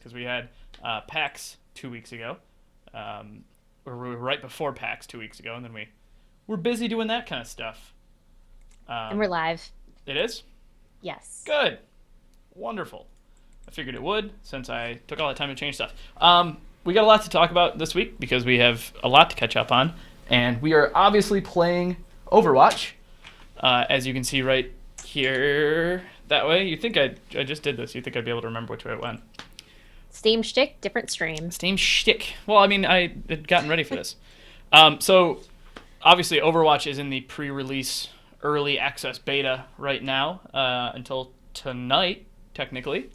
because we had PAX 2 weeks ago, or we were right before PAX 2 weeks ago, and then we were busy doing that kind of stuff. And Um, we're live. it is Yes. good, wonderful. I figured it would since I took all that time to change stuff. We got a lot to talk about this week because we have a lot to catch up on, and we are obviously playing Overwatch, as you can see right here. That way, you think I just did this. You think I'd be able to remember which way it went? Steam shtick, different stream. Same shtick. Well, I mean, I had gotten ready for this. So, obviously, Overwatch is in the pre-release early access beta right now until tonight, technically.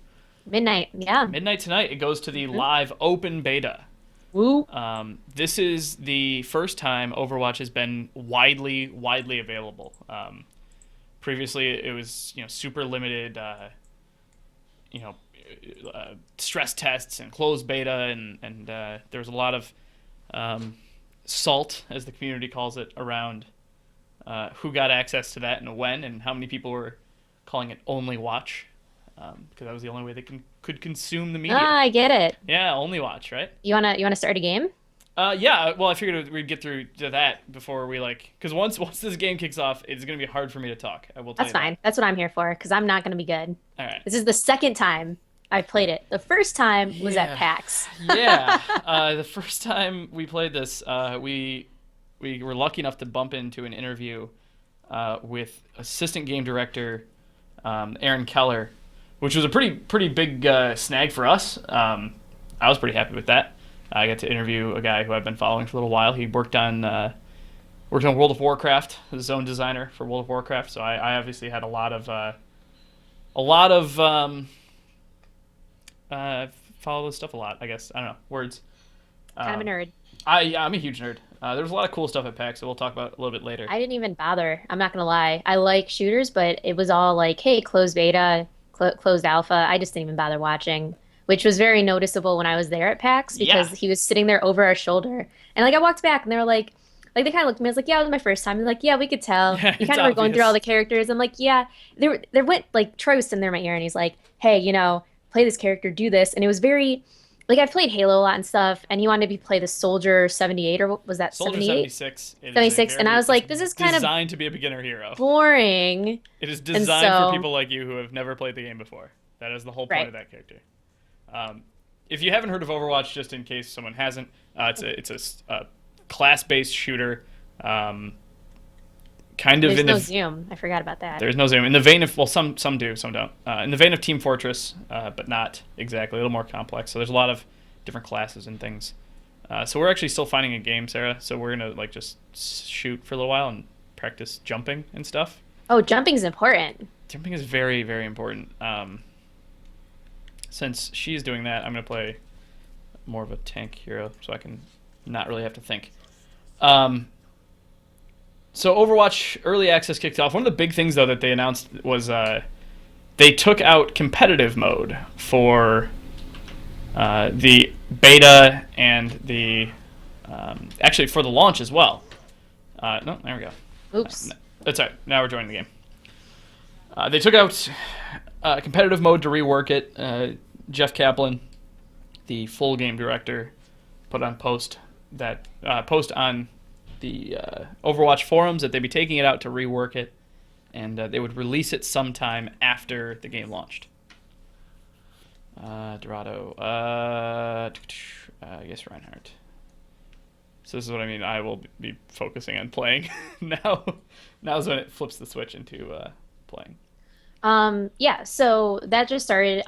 Midnight. Yeah. Midnight tonight, it goes to the Mhm. live open beta. Woo. This is the first time Overwatch has been widely available. Previously, it was super limited, you know, stress tests and closed beta, and there was a lot of salt, as the community calls it, around who got access to that and when, and how many people were calling it only watch, because that was the only way they could consume the media. Ah, I get it. Yeah, only watch, right? You wanna start a game? Yeah. Well, I figured we'd get through to that before we because once this game kicks off, it's gonna be hard for me to talk. I will tell That's you that. fine. That's what I'm here for, because I'm not gonna be good. All right. This is the second time I've played it. The first time was at Yeah. PAX. Yeah. The first time we played this, we were lucky enough to bump into an interview with assistant game director Aaron Keller, which was a pretty big snag for us. I was pretty happy with that. I got to interview a guy who I've been following for a little while. He worked on World of Warcraft, the zone designer for World of Warcraft. So I obviously had a lot of follow this stuff a lot. I guess I don't know words. Kind of a Um, nerd. I'm a huge nerd. There was a lot of cool stuff at PAX, so we'll talk about it a little bit later. I didn't even bother. I'm not gonna lie. I like shooters, but it was all like, hey, closed beta, closed alpha. I just didn't even bother watching, which was very noticeable when I was there at PAX Yeah. because he was sitting there over our shoulder. And like I walked back and they were like they kind of looked at me. I was like, yeah, it was my first time. They're like, yeah, we could tell. Yeah, You it's kind of were going through all obvious. the characters. I'm like, yeah. There went like Troy was sitting there in my ear and he's like, hey, play this character, do this. And it was very like I've played Halo a lot and stuff, and he wanted me to play the Soldier 78 or what was that Soldier 78? 76. It is a 76. And I very. was It's like, this is kind of designed to be a beginner hero. boring. It is And designed for so, people like you who have never played the game before. That is the whole point right. of that character. Um, if you haven't heard of Overwatch, just in case someone hasn't, it's a class-based shooter. Kind of There's in no the Zoom. I forgot about that. there's no zoom in the vein of some do, some don't. In the vein of Team Fortress, but not exactly. A little more complex. So there's a lot of different classes and things. So we're actually still finding a game, Sarah. So we're gonna just shoot for a little while and practice jumping and stuff. Oh, jumping's important. Jumping is very, very important. Since she's doing that, I'm going to play more of a tank hero so I can not really have to think. So Overwatch Early Access kicked off. One of the big things, though, that they announced was they took out competitive mode for the beta and the actually for the launch as well. No, there we go. Oops. That's all right. Now we're joining the game. They took out competitive mode to rework it. Jeff Kaplan, the full game director, put on post on the Overwatch forums that they'd be taking it out to rework it, and they would release it sometime after the game launched. Dorado. I guess Reinhardt. So this is what I mean. I will be focusing on playing now. Now's when it flips the switch into playing. Yeah, so that just started.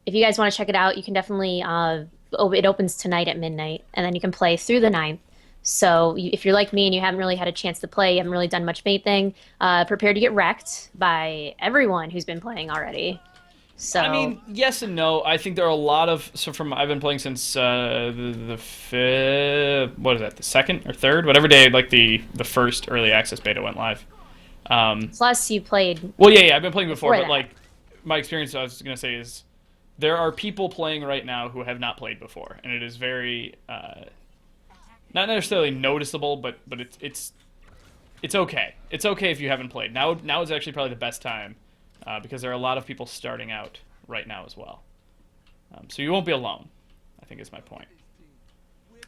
If you guys want to check it out, you can definitely it opens tonight at midnight, and then you can play through the ninth. So if you're like me and you haven't really had a chance to play, you haven't really done much anything, prepare to get wrecked by everyone who's been playing already. I So, mean, yes and no. I think there are a lot of I've been playing since the fifth, what is that, the second or third, whatever day like the first early access beta went live. plus you played Well, yeah, I've been playing before, before but that. like my experience, I was gonna say is there are people playing right now who have not played before, and it is very not necessarily noticeable, but it's okay. It's okay if you haven't played. Now is actually probably the best time because there are a lot of people starting out right now as well. So you won't be alone, I think is my point.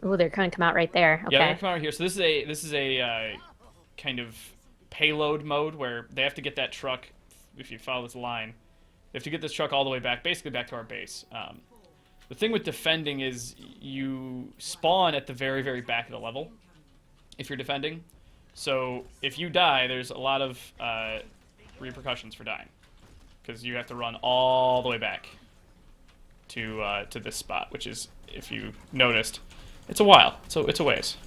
Oh, they're going to come out right there. Yeah, they're Okay. gonna come out here. So this is a kind of payload mode where they have to get that truck. If you follow this line, they have to get this truck all the way back, basically back to our base. The thing with defending is you spawn at the very, very back of the level if you're defending. So if you die, there's a lot of repercussions for dying because you have to run all the way back to this spot, which is, if you noticed, it's a while. So it's a ways.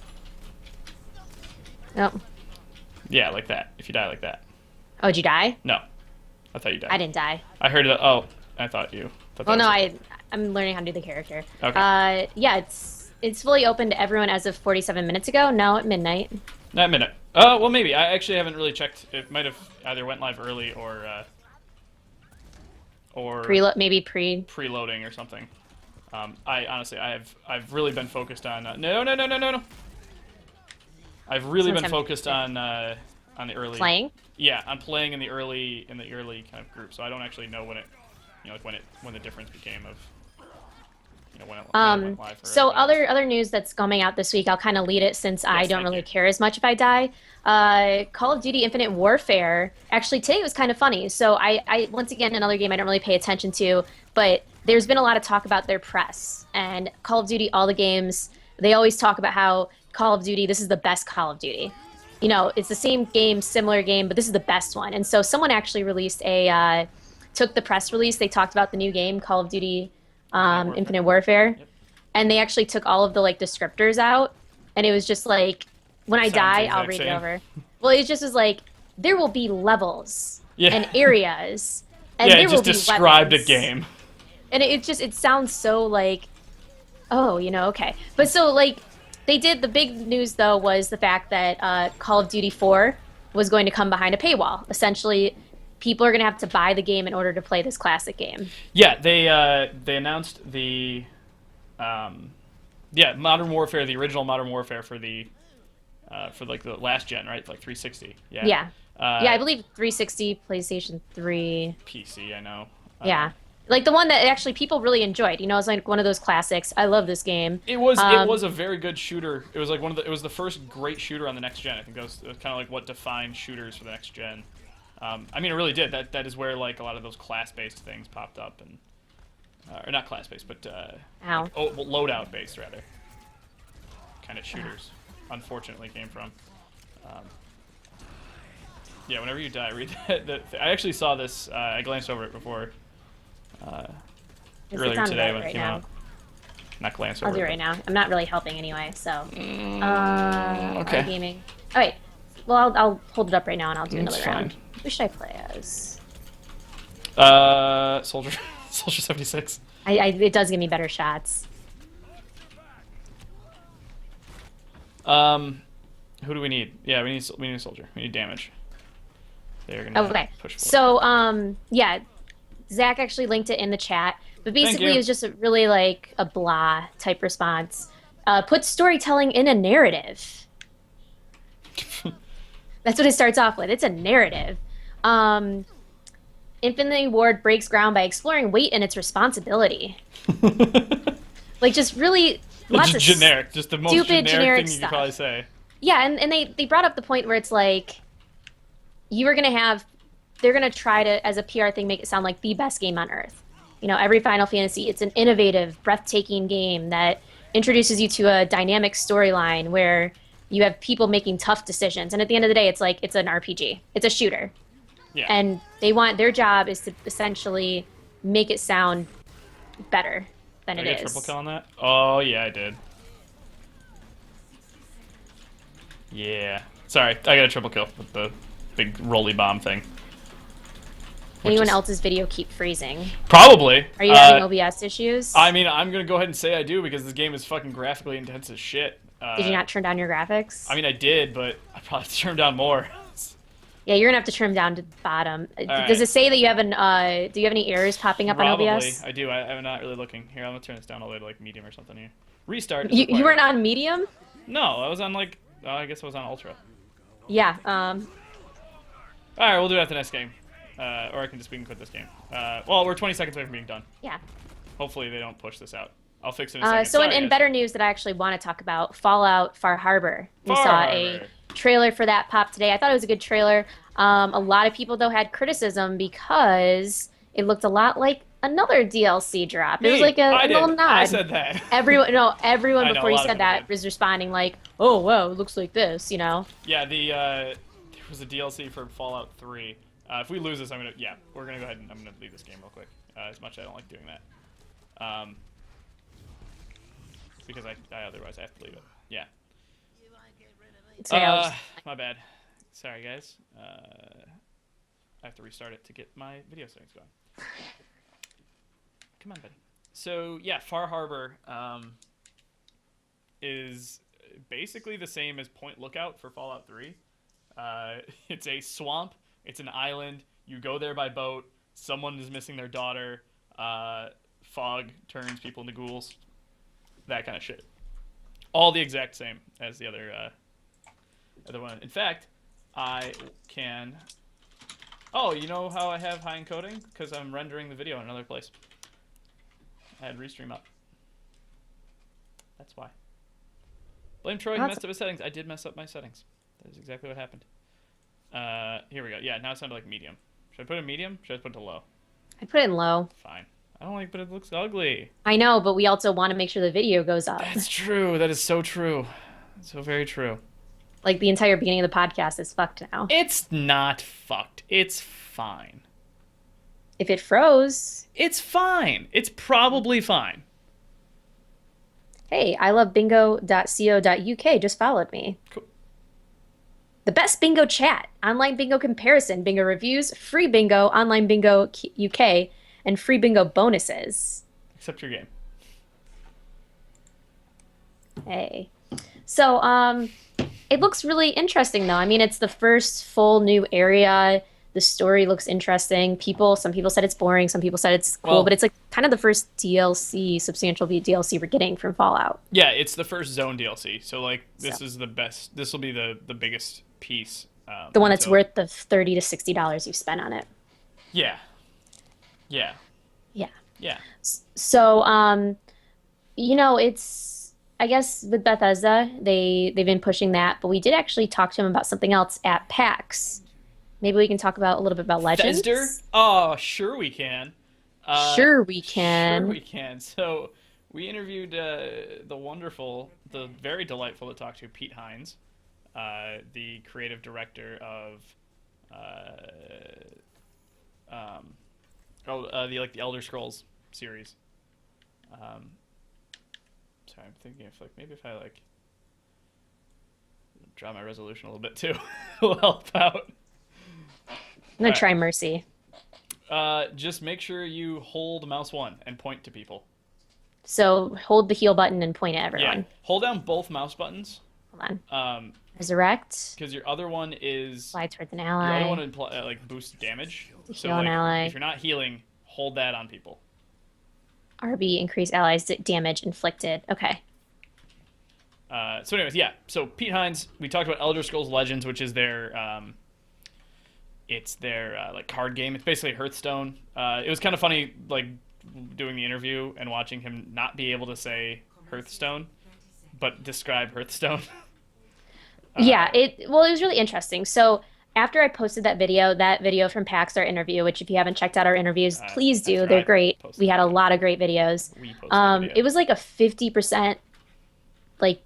Oh. Yeah, like that. If you die like that. Oh, did you die? No, I thought you died. I didn't die. I heard it. Oh, I thought you. Thought Well, that no, was it. I'm learning how to do the character. Okay. Yeah, it's fully open to everyone as of 47 minutes ago. Now at midnight. Not a minute. Oh, well, maybe. I actually haven't really checked. It might have either went live early or Maybe pre. preloading or something. I honestly, I've really been focused on no. I've really been focused on the early Playing? Yeah, on playing in the early kind of group. So I don't actually know when it, like when the difference became of, when it went live. So other news that's coming out this week, I'll kind of lead it since I don't really care as much if I die. Call of Duty Infinite Warfare. Actually, today was kind of funny. So I once again, another game I don't really pay attention to, but there's been a lot of talk about their press and Call of Duty. All the games, they always talk about how Call of Duty, this is the best Call of Duty. It's the same game, similar game, but this is the best one. And so someone actually released took the press release. They talked about the new game, Call of Duty Infinite Warfare. Yep. And they actually took all of the descriptors out. And it was just like, when I die, I'll read it over. Well, it just was like, there will be levels and areas. And yeah, there it just will be described weapons. a game. And it sounds so like, oh, okay. But so they did, the big news though was the fact that Call of Duty 4 was going to come behind a paywall. Essentially, people are going to have to buy the game in order to play this classic game. Yeah, they announced the Modern Warfare, the original Modern Warfare for the the last gen, right? Like 360. Yeah. Yeah. I believe 360, PlayStation 3. PC, I know. Yeah. Like the one that actually people really enjoyed. It's like one of those classics. I love this game. It was a very good shooter. It was like it was the first great shooter on the next gen. I think that was kind of like what defined shooters for the next gen. I mean, it really did. That is where a lot of those class-based things popped up, and or not class-based, but loadout-based rather. Kind of shooters, unfortunately, came from. Yeah, whenever you die, read that. I actually saw this. I glanced over it before. Earlier today when it came out. Not glance over. I'll do it right now. I'm not really helping anyway, so. Okay. Gaming. All right. Well, I'll hold it up right now and I'll do That's another fine. round. Who should I play as? Soldier 76. It does give me better shots. Who do we need? Yeah, we need a soldier. We need damage. They're gonna push forward. So yeah, Zach actually linked it in the chat, but basically it was just really like a blah type response. Put storytelling in a narrative. That's what it starts off with. It's a narrative. Infinity Ward breaks ground by exploring weight and its responsibility. Just really lots of generic, just the most stupid, generic thing you stuff. could probably say. Yeah, and they brought up the point where it's like they're gonna try to, as a PR thing, make it sound like the best game on earth. Every Final Fantasy, it's an innovative, breathtaking game that introduces you to a dynamic storyline where you have people making tough decisions. And at the end of the day, it's like it's an RPG. It's a shooter. Yeah. And their job is to essentially make it sound better than it is. Did I get a triple kill on that? Oh, yeah, I did. Yeah. Sorry, I got a triple kill with the big rolly bomb thing. Anyone else's video keep freezing? Probably. Are you having OBS issues? I mean, I'm going to go ahead and say I do because this game is fucking graphically intense as shit. Did you not turn down your graphics? I mean, I did, but I probably have to turn down more. Yeah, you're gonna have to trim down to the bottom. Right. Does it say that you have do you have any errors popping up on OBS? Probably, I do. I'm not really looking. Here, I'm gonna turn this down all the way to like medium or something here. Restart. You weren't on medium? No, I was on I guess I was on ultra. Yeah. All right, we'll do it after the next game, or we can quit this game. Well, we're 20 seconds away from being done. Yeah. Hopefully they don't push this out. I'll fix it in a second. So Sorry, in guys. better news that I actually want to talk about, Fallout Far Harbor. We Far saw a Harbor. trailer for that pop today. I thought it was a good trailer. A lot of people though had criticism because it looked a lot like another DLC drop. It was Me. like a I little did. I nod. said that. Everyone, no, everyone I know, before a you lot of said people that did. was responding like, "Oh, wow, it looks like this," you know. Yeah, there was a DLC for Fallout 3. If we lose this, we're gonna go ahead and I'm gonna leave this game real quick. As much as I don't like doing that, because I otherwise I have to leave it. Yeah. Sorry, I was My bad. Sorry, guys. I have to restart it to get my video settings going. Come on, buddy. So yeah, Far Harbor is basically the same as Point Lookout for Fallout 3. It's a swamp. It's an island. You go there by boat. Someone is missing their daughter. Fog turns people into ghouls. That kind of shit. All the exact same as the other one. In fact, I can... Oh, you know how I have high encoding? Because I'm rendering the video in another place. I had Restream up. That's why. Blame Troy, he messed up his settings. I did mess up my settings. That is exactly what happened. Here we go. Yeah, now it sounded like medium. Should I put it in medium? Should I put it in low? I put it in low. Fine. I don't like, but it looks ugly. I know, but we also want to make sure the video goes up. That's true. That is so true. So very true. Like the entire beginning of the podcast is fucked now. It's not fucked. It's fine. If it froze. It's fine. It's probably fine. Hey, I love bingo.co.uk just followed me. Cool. The best bingo chat, online bingo comparison, bingo reviews, free bingo, online bingo UK, and free bingo bonuses. Except your game. Hey. So, it looks really interesting though. I mean, it's the first full new area. The story looks interesting. Some people said it's boring. Some people said it's cool, Well, but it's like kind of the first DLC, substantial DLC we're getting from Fallout. Yeah, it's the first zone DLC. So like this is the best. This will be the biggest piece. The one that's worth the $30 to $60 you've spent on it. Yeah. Yeah. Yeah. Yeah. So, it's I guess with Bethesda, they've been pushing that, but we did actually talk to them about something else at PAX. Maybe we can talk about a little bit about Legends. Fezder? Oh, sure we can. Sure we can. Sure we can. So we interviewed the wonderful, the very delightful to talk to, Pete Hines, the creative director of the Elder Scrolls series. Sorry, I'm thinking if maybe if I draw my resolution a little bit too, it'll help out. I'm gonna try Mercy. Just make sure you hold mouse 1 and point to people. So hold the heal button and point at everyone. Yeah, hold down both mouse buttons. Hold on. Resurrect. Because your other one is Fly towards an your ally. other one boosts damage. So Heal an ally. if you're not healing, hold that on people. RB increase allies damage inflicted. Okay. So anyways, yeah. So Pete Hines, we talked about Elder Scrolls Legends, which is their it's their card game. It's basically Hearthstone. It was kind of funny doing the interview and watching him not be able to say Hearthstone, but describe Hearthstone. Yeah, it was really interesting. So after I posted that video from PAX, our interview, which if you haven't checked out our interviews, please do. They're great. We had a lot of great videos. It was like a 50%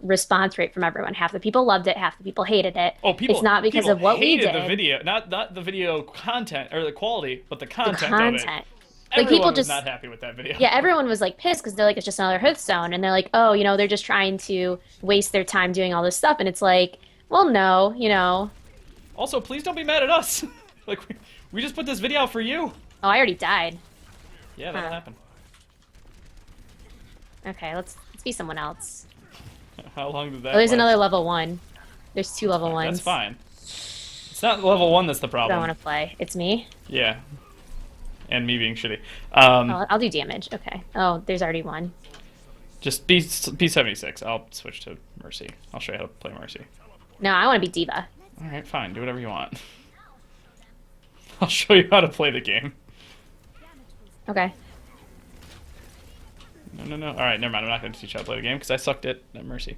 response rate from everyone. Half the people loved it, half the people hated it. Oh, people! It's not because people of what we hated did. the video, not the video content or the quality, but the content. The content. Of it. Everyone people was just not happy with that video. Yeah, everyone was pissed because they're it's just another Hearthstone, and they're oh, they're just trying to waste their time doing all this stuff, and it's well, no. Also, please don't be mad at us. We just put this video out for you. Oh, I already died. Yeah, that'll happen. Okay, let's be someone else. How long did that? Oh, there's last? another level 1. There's 2 level 1s. That's fine. It's not level 1 that's the I problem. don't want to play. It's me. Yeah. And me being shitty. I'll do damage. Okay. Oh, there's already one. Just be 76. I'll switch to Mercy. I'll show you how to play Mercy. No, I want to be Diva. All right, fine. Do whatever you want. I'll show you how to play the game. Okay. No, no, no. All right, never mind. I'm not going to teach you how to play the game because I sucked at Mercy.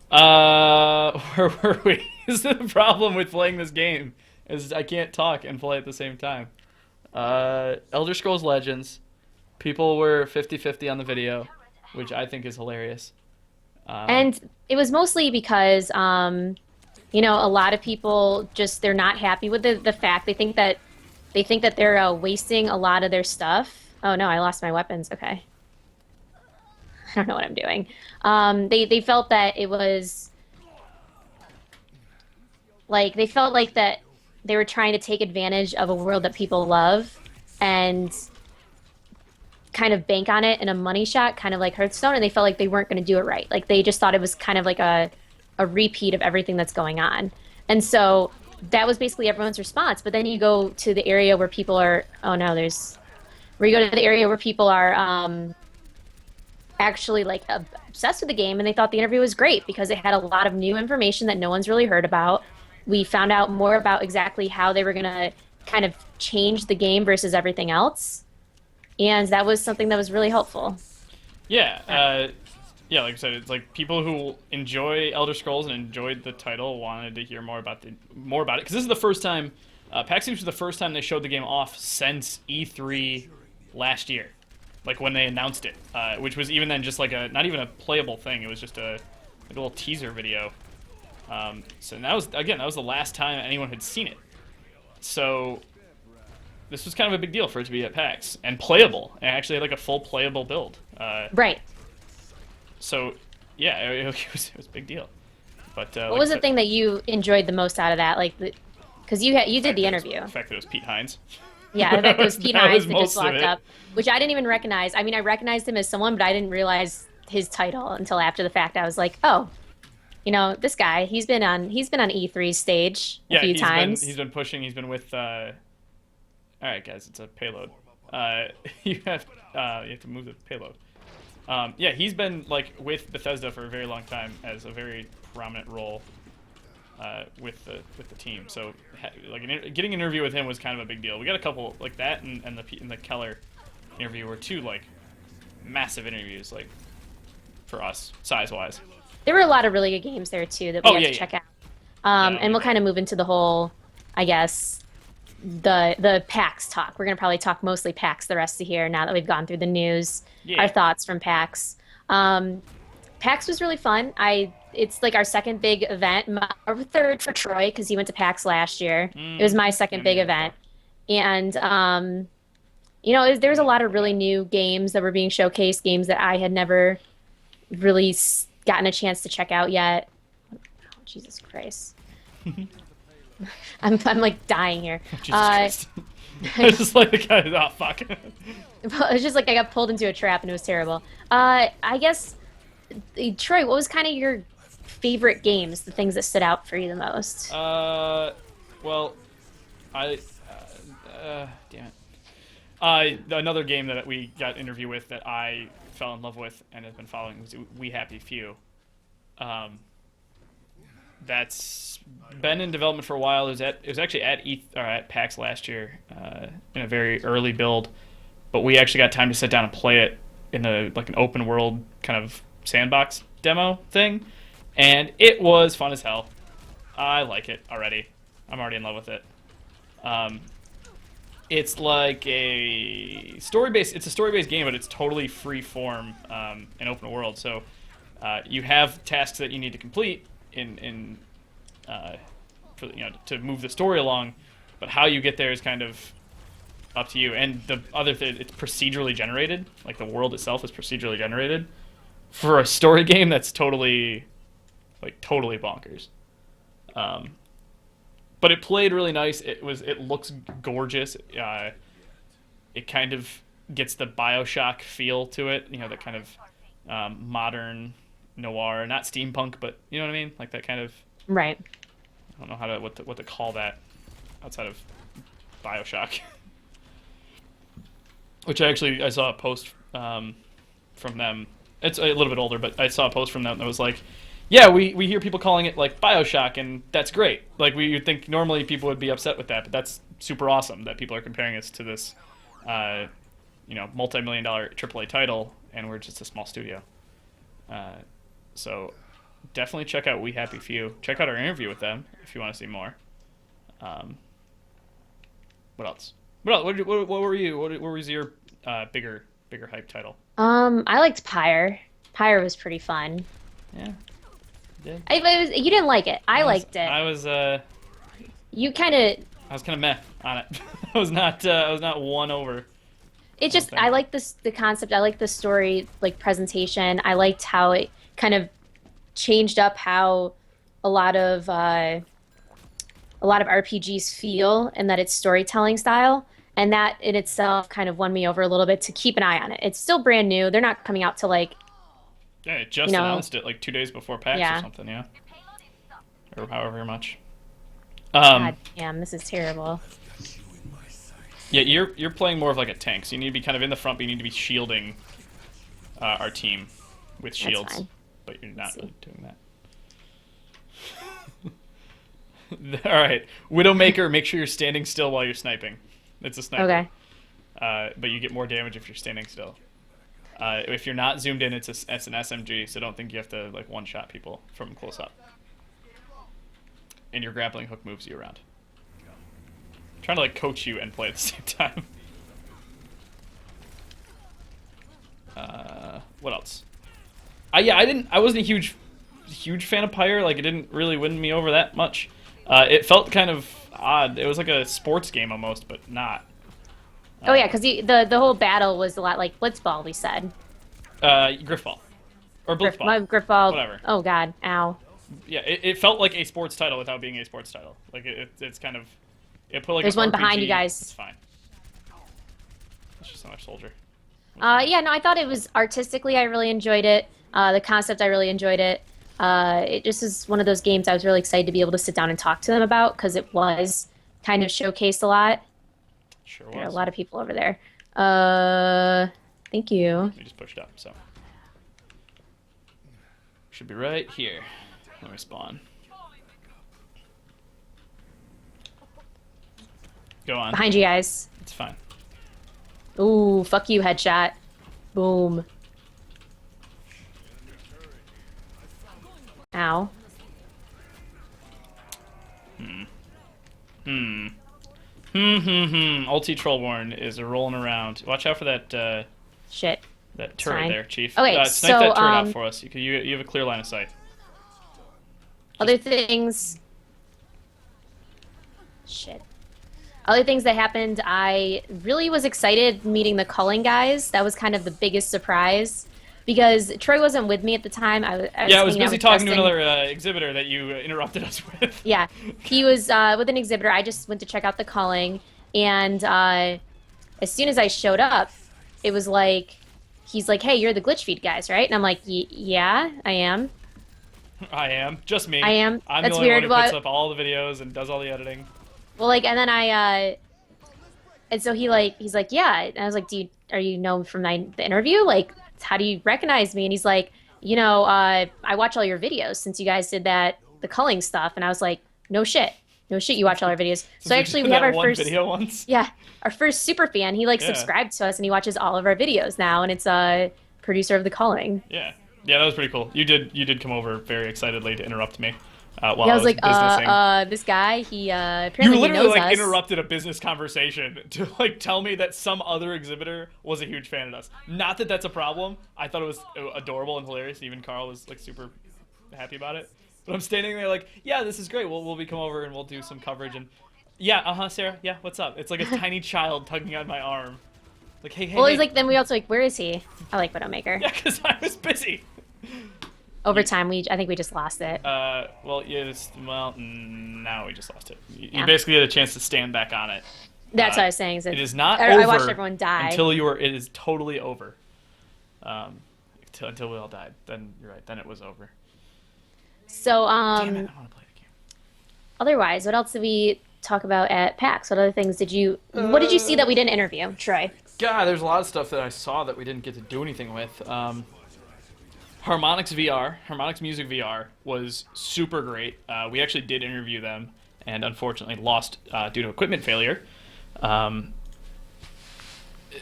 Where were we? This is the problem with playing this game is I can't talk and play at the same time. Elder Scrolls Legends. People were 50-50 on the video, which I think is hilarious. Um, And it was mostly because, a lot of people just they're not happy with the fact they think that they're wasting a lot of their stuff. Oh no, I lost my weapons. Okay, I don't know what I'm doing. They felt that it was like they felt like that they were trying to take advantage of a world that people love and kind of bank on it in a money shot, kind of like Hearthstone, and they felt like they weren't going to do it right. Like they just thought it was kind of like a repeat of everything that's going on. And so that was basically everyone's response. But then you go to the area where people are, oh no, there's, where you go to the area where people are actually like obsessed with the game, and they thought the interview was great because it had a lot of new information that no one's really heard about. We found out more about exactly how they were going to kind of change the game versus everything else. And that was something that was really helpful. yeah, yeah. Like I said, it's like people who enjoy Elder Scrolls and enjoyed the title wanted to hear more about it because this is the first time. PAX was the first time they showed the game off since E3 last year, like when they announced it, which was even then just like not even a playable thing. It was just like a little teaser video. So that was the last time anyone had seen it. So this was kind of a big deal for it to be at PAX and playable. It actually had like a full playable build. Right. So yeah, it was a big deal. But What like was I the said, thing that you enjoyed the most out of that? Like, because you did the interview. the fact that it was Pete Hines. Yeah, the fact it was Pete That was Hines that just most of walked it. up, which I didn't even recognize. I mean, I recognized him as someone, but I didn't realize his title until after the fact. I was like, oh, this guy, he's been on E3's stage a Yeah, few times. he's been pushing. He's been with. All right, guys, it's a payload. You have to move the payload. Yeah, he's been like with Bethesda for a very long time as a very prominent role with the team. So getting an interview with him was kind of a big deal. We got a couple like that, and the Keller interview were two like massive interviews like for us size wise. There were a lot of really good games there too that we Oh had yeah, to yeah. check out. Yeah, And we'll kind of move into the whole, I guess, the PAX talk. We're gonna probably talk mostly PAX the rest of here now that we've gone through the news, our Yeah. thoughts from PAX. PAX was really fun. It's like our second big event, our third for Troy because he went to PAX last year. It was my second big event, and there was a lot of really new games that were being showcased, games that I had never really gotten a chance to check out yet. Oh, Jesus Christ. I'm like dying here. Jesus Christ. It's just like the guy. Oh fuck. It's just like I got pulled into a trap and it was terrible. I guess, Troy, what was kind of your favorite games, the things that stood out for you the most? Well, I damn it. Another game that we got interview with that I fell in love with and have been following was We Happy Few. That's been in development for a while. It was actually at PAX last year in a very early build, but we actually got time to sit down and play it in like an open world kind of sandbox demo thing, and it was fun as hell. I like it already. I'm already in love with it. It's like it's a story-based game, but it's totally free form and open world. So you have tasks that you need to complete for to move the story along, but how you get there is kind of up to you. And the other thing, it's procedurally generated. Like the world itself is procedurally generated for a story game. That's totally bonkers. But it played really nice. It looks gorgeous. It kind of gets the BioShock feel to it. That kind of modern noir, not steampunk, but you know what I mean, like that kind of. Right. I don't know what to call that outside of BioShock. Which I saw a post from them. It's a little bit older, but I saw a post from them that was like, yeah, we hear people calling it like BioShock, and that's great. Like you'd think normally people would be upset with that, but that's super awesome that people are comparing us to this multi-million-dollar AAA title, and we're just a small studio. Uh, so definitely check out We Happy Few. Check out our interview with them if you want to see more. Um, what else? What were you? What was your bigger hype title? I liked Pyre. Pyre was pretty fun. Yeah, did. You didn't like it. I liked it. You kind of. I was kind of meh on it. I was not won over. It just. I like the concept. I like the story, like presentation. I liked how it kind of changed up how a lot of RPGs feel, and that it's storytelling style. And that in itself kind of won me over a little bit to keep an eye on it. It's still brand new. They're not coming out to like. Yeah, it just announced it like 2 days before PAX yeah. or something, yeah. Or however much. God damn, this is terrible. Yeah, you're playing more of like a tank, so you need to be kind of in the front, but you need to be shielding our team with shields. That's fine. But you're not really doing that. All right, Widowmaker, make sure you're standing still while you're sniping. It's a sniper. Okay. But you get more damage if you're standing still. If you're not zoomed in, it's an SMG, so don't think you have to like one-shot people from close up. And your grappling hook moves you around. I'm trying to like coach you and play at the same time. What else? I wasn't a huge fan of Pyre. Like, it didn't really win me over that much. It felt kind of odd. It was like a sports game almost, but not. Oh yeah, because the whole battle was a lot like Blitzball. We said. Griffball, or Blitzball. Griffball. Whatever. Oh god, ow. Yeah, it felt like a sports title without being a sports title. Like it's kind of it put like. There's one RPG, behind you guys. It's fine. That's just another soldier. Yeah, no, I thought it was artistically. I really enjoyed it. The concept, I really enjoyed it. It just is one of those games I was really excited to be able to sit down and talk to them about because it was kind of showcased a lot. Sure was. There are a lot of people over there. Thank you. We just pushed up, so should be right here. Let me spawn. Go on. Behind you guys. It's fine. Ooh, fuck you, headshot. Boom. Ow. Ulti Trollborn is rolling around. Watch out for that Shit. that turret there, Chief. Okay, snipe that turret out for us. You have a clear line of sight. Other things. Shit. Other things that happened, I really was excited meeting the culling guys. That was kind of the biggest surprise. Because Troy wasn't with me at the time. I was busy talking to another exhibitor that you interrupted us with. Yeah, he was with an exhibitor. I just went to check out the culling. And as soon as I showed up, it was like, he's like, hey, you're the GlitchFeed guys, right? And I'm like, yeah, I am. I am. Just me. I am. I'm That's the only weird. one who puts up all the videos and does all the editing. Well, like, and then and so he's like, yeah. And I was like, are you known from the interview? Like, how do you recognize me? And he's like, I watch all your videos since you guys did the culling stuff. And I was like, no shit, you watch all our videos. So actually, we have our first video once. Yeah, our first super fan. He subscribed to us and he watches all of our videos now. And it's producer of the culling. Yeah, that was pretty cool. You did come over very excitedly to interrupt me. While I was like, businessing. this guy, he apparently you literally knows us. interrupted a business conversation to tell me that some other exhibitor was a huge fan of us. Not that that's a problem. I thought it was adorable and hilarious. Even Carl was super happy about it. But I'm standing there like, yeah, this is great. We'll come over and we'll do some coverage. And yeah, Sarah, yeah, what's up? It's like a tiny child tugging on my arm. Like, hey. Well, he's like, then we also where is he? I like Widowmaker. Yeah, because I was busy. Over time, I think we just lost it. Now we just lost it. You basically had a chance to stand back on it. That's what I was saying. It is not over. I watched everyone die it is totally over. Until we all died. Then you're right. Then it was over. So damn it, I want to play the game. Otherwise, what else did we talk about at PAX? What other things what did you see that we didn't interview, Troy? God, there's a lot of stuff that I saw that we didn't get to do anything with. Harmonix Music VR was super great. We actually did interview them and unfortunately lost due to equipment failure.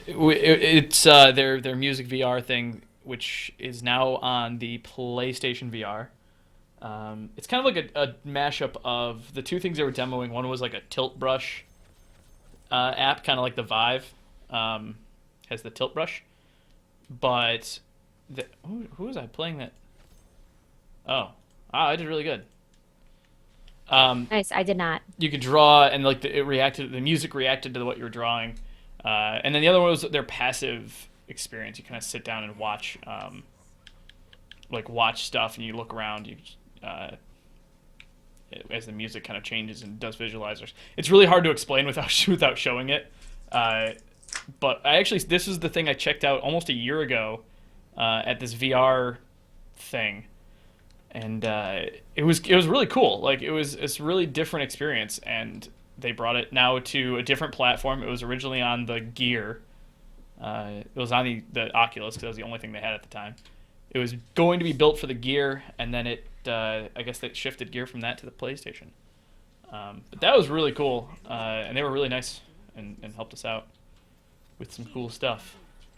It's their music VR thing, which is now on the PlayStation VR. It's kind of like a mashup of the two things they were demoing. One was like a tilt brush app, kind of like the Vive has the tilt brush, but who was I playing that? Oh, I did really good. Nice. I did not. You could draw, and like it reacted. The music reacted to what you were drawing, and then the other one was their passive experience. You kind of sit down and watch, like watch stuff, and you look around. Uh, as the music kind of changes and does visualizers. It's really hard to explain without showing it. But this is the thing I checked out almost a year ago at this VR thing, and it was really cool. Like it's a really different experience, and they brought it now to a different platform. It was originally on the Gear. It was on the Oculus because that was the only thing they had at the time. It was going to be built for the Gear, and then I guess they shifted Gear from that to the PlayStation. But that was really cool, and they were really nice and helped us out with some cool stuff.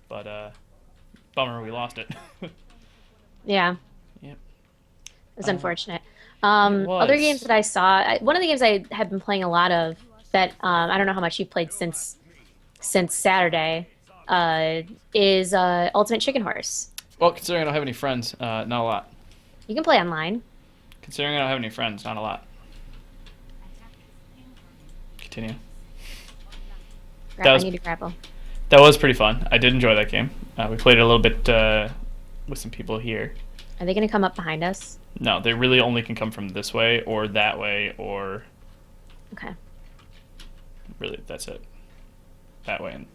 But bummer we lost it. Yeah. Yep. It was unfortunate. It Other was. games that I saw, one of the games I have been playing a lot of that I don't know how much you've played since Saturday is Ultimate Chicken Horse. Well, considering I don't have any friends, not a lot. You can play online. Considering I don't have any friends, not a lot. Continue. I need to grapple. That was pretty fun. I did enjoy that game. We played it a little bit with some people here. Are they going to come up behind us? No, they really only can come from this way or that way or... Okay. Really, that's it. That way and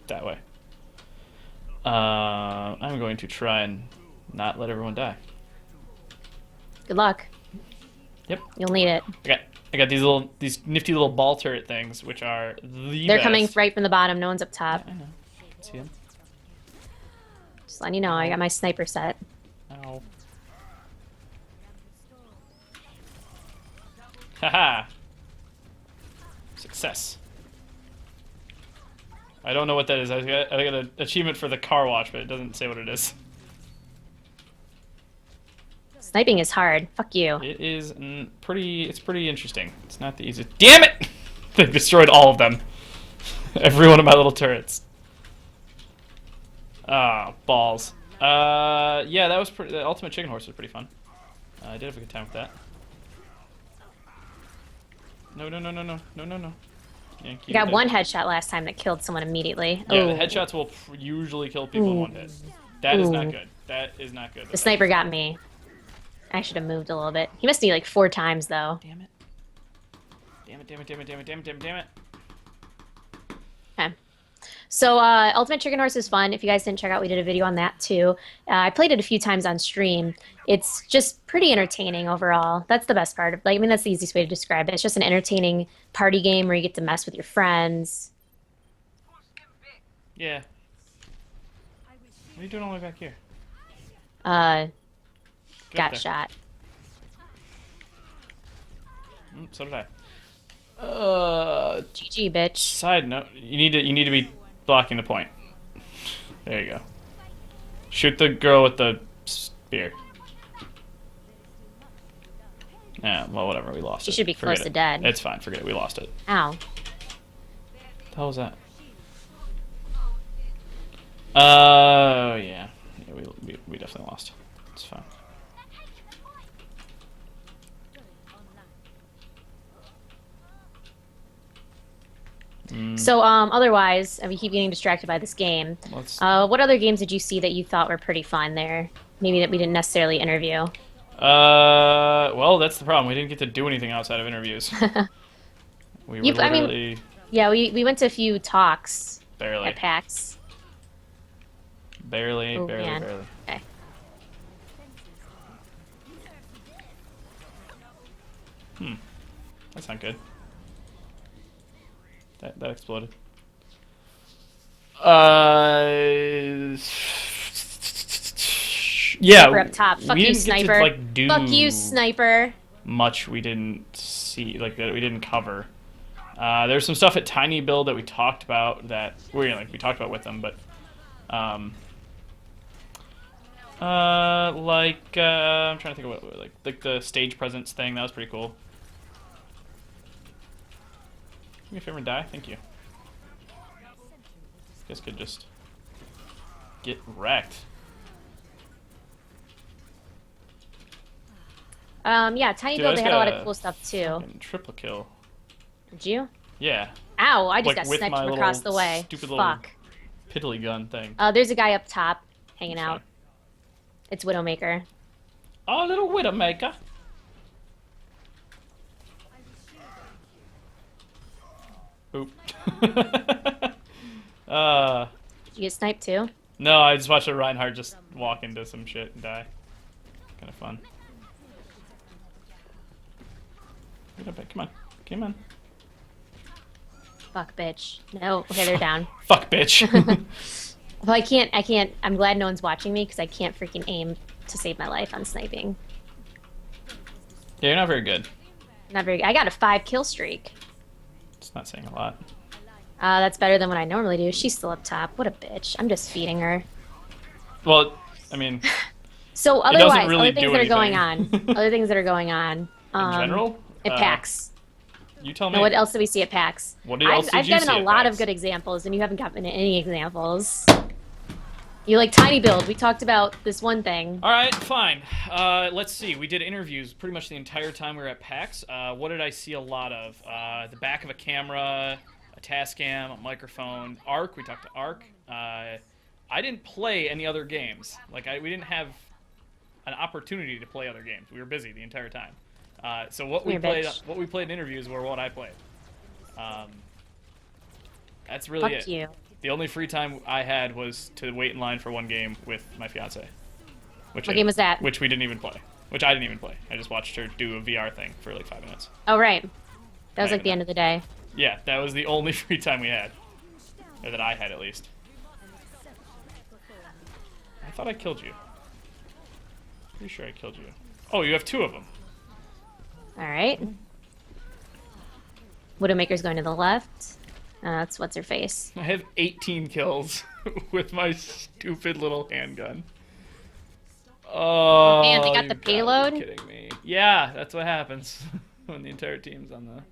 that way. I'm going to try and not let everyone die. Good luck. Yep. You'll need it. I got these nifty little ball turret things, which are They're best. coming right from the bottom. No one's up top. Yeah, I know. I can see them. Just letting you know, I got my sniper set. Ow. Haha. Success. I don't know what that is. I got an achievement for the car wash, but it doesn't say what it is. Sniping is hard. Fuck you. It is it's pretty interesting. It's not the easiest. Damn it! They destroyed all of them. Every one of my little turrets. Ah, balls. Yeah, that was the Ultimate Chicken Horse was pretty fun. I did have a good time with that. No. You got one headshot last time that killed someone immediately. Yeah, Ooh. the headshots will usually kill people in one hit. That is not good. That is not good. The sniper got me. I should have moved a little bit. He missed me like 4 times though. Damn it. Okay. So Ultimate Chicken Horse is fun. If you guys didn't check out, we did a video on that too. I played it a few times on stream. It's just pretty entertaining overall. That's the best part of, like, I mean, that's the easiest way to describe it. It's just an entertaining party game where you get to mess with your friends. Yeah. What are you doing all the way back here? Got shot. So did I. GG, bitch. Side note, you need to be blocking the point. There you go. Shoot the girl with the spear. Yeah, well, whatever. We lost it. She should be close to dead. It's fine. Forget it. We lost it. Ow. What the hell was that? Yeah. We definitely lost. It's fine. So, otherwise, we keep getting distracted by this game. What other games did you see that you thought were pretty fun there? Maybe that we didn't necessarily interview. Well, that's the problem. We didn't get to do anything outside of interviews. We were literally... yeah, we went to a few talks barely. at PAX. Barely. Okay. That's not good. That exploded. Yeah. Sniper up top. Fuck you, sniper. Fuck you, sniper. Much we didn't see, like that we didn't cover. There's some stuff at Tiny Build that we talked about that we talked about with them, but I'm trying to think of what like the stage presence thing. That was pretty cool. Do me a favor and die. Thank you. Guess could just get wrecked. Yeah, Tiny Dude, Build, they had a lot of cool stuff too. Triple kill. Did you? Yeah. Ow, I just Like, got with sniped my from across the little way. stupid little Fuck. Piddly gun thing. There's a guy up top hanging out. Okay. It's Widowmaker. Oh, little Widowmaker. Oop. Did you get sniped too? No, I just watched a Reinhardt just walk into some shit and die. Kind of fun. Get up there. Come on. Come on. Fuck, bitch. No. Okay, they're down. Fuck, bitch. Well, I can't. I'm glad no one's watching me because I can't freaking aim to save my life on sniping. Yeah, you're not very good. Not very. I got a 5 kill streak. It's not saying a lot. That's better than what I normally do. She's still up top. What a bitch. I'm just feeding her. Well, I mean, So doesn't otherwise, really other things do that are going on. anything. Other things that are going on. in general, At PAX. you tell me. Now, what else did we see at PAX? What else did I've you gotten see a at lot of PAX? good examples, and you haven't gotten any examples. You like Tiny Build. We talked about this one thing. All right, fine. Let's see. We did interviews pretty much the entire time we were at PAX. What did I see a lot of? The back of a camera, a Tascam, a microphone, Arc. We talked to Arc. I didn't play any other games. Like we didn't have an opportunity to play other games. We were busy the entire time. So what we played in interviews were what I played. That's really Fuck it. you. The only free time I had was to wait in line for one game with my fiance. What game was that? Which we didn't even play. Which I didn't even play. I just watched her do a VR thing for like 5 minutes. Oh, right. That was Not like the even end of the day. Yeah, that was the only free time we had. Or that I had, at least. I thought I killed you. Pretty sure I killed you. Oh, you have 2 of them. All right. Widowmaker's going to the left. That's what's her face. I have 18 kills with my stupid little handgun. Oh, Man, they got you the gotta payload? be kidding me. Yeah, that's what happens when the entire team's on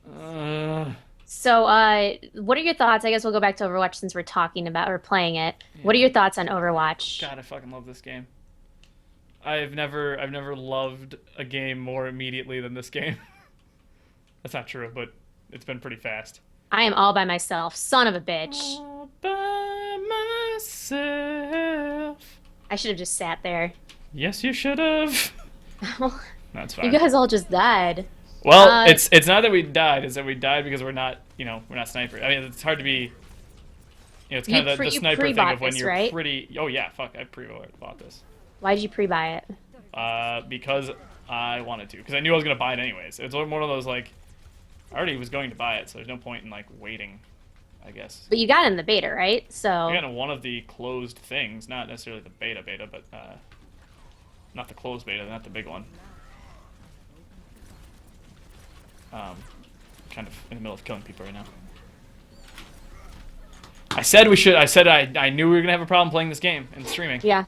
the... So, what are your thoughts? I guess we'll go back to Overwatch since we're talking about or playing it. Yeah. What are your thoughts on Overwatch? God, I fucking love this game. I've never loved a game more immediately than this game. That's not true, but it's been pretty fast. I am all by myself. Son of a bitch. All by myself. I should have just sat there. Yes, you should have. That's fine. You guys all just died. Well, it's not that we died; it's that we died because we're not snipers. I mean, it's hard to be. It's kind of the sniper thing of when this, you're right? pretty. Oh yeah, fuck! I pre-bought this. Why did you pre-buy it? Because I wanted to. Because I knew I was gonna buy it anyways. It's one of those like, I already was going to buy it, so there's no point in like waiting, I guess. But you got it in the beta, right? So I got in one of the closed things, not necessarily the beta, but not the closed beta, not the big one. Kind of in the middle of killing people right now. I said we should. I knew we were gonna have a problem playing this game and streaming. yeah.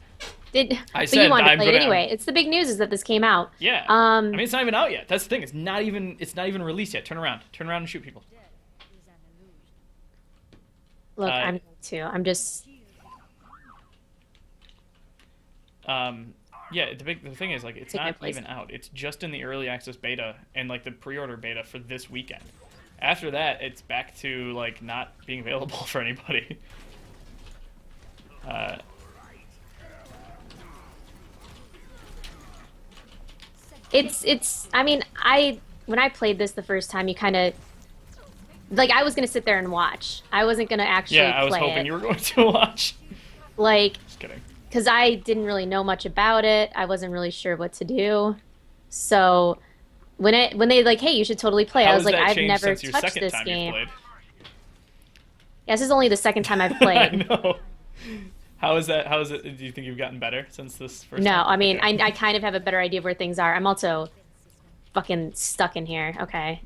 But you wanted to play it anyway. It's the big news is that this came out. Yeah. I mean, it's not even out yet. That's the thing. It's not even released yet. Turn around and shoot people. Look, I'm going to. I'm just. Yeah. The thing is, like, it's Take my not place. even out. It's just in the early access beta and like the pre-order beta for this weekend. After that, it's back to like not being available for anybody. It's. I mean, when I played this the first time, you kind of. Like, I was going to sit there and watch. I wasn't going to actually play it. Yeah, I was hoping you were going to watch. Like, Just kidding. because I didn't really know much about it. I wasn't really sure what to do. So when they like, hey, you should totally play, I was like, I've never touched this game. Yeah, this is only the second time I've played. I know. How is that? How is it? Do you think you've gotten better since this first No, time? I mean, Okay. I kind of have a better idea of where things are. I'm also fucking stuck in here. Okay.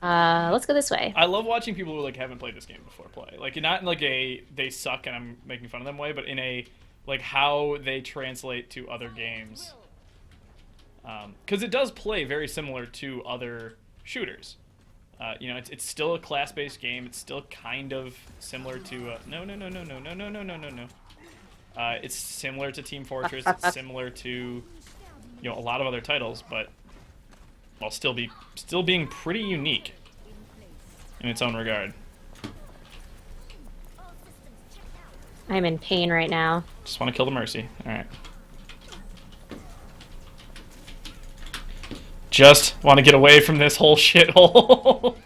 Let's go this way. I love watching people who like haven't played this game before play. Like not in like a they suck and I'm making fun of them way, but in a like how they translate to other games. Because it does play very similar to other shooters. You know, it's still a class-based game. It's still kind of similar to no no no no no no no no no no no. It's similar to Team Fortress. It's similar to a lot of other titles, but while still being pretty unique in its own regard. I'm in pain right now. Just want to kill the Mercy. All right. Just want to get away from this whole shithole.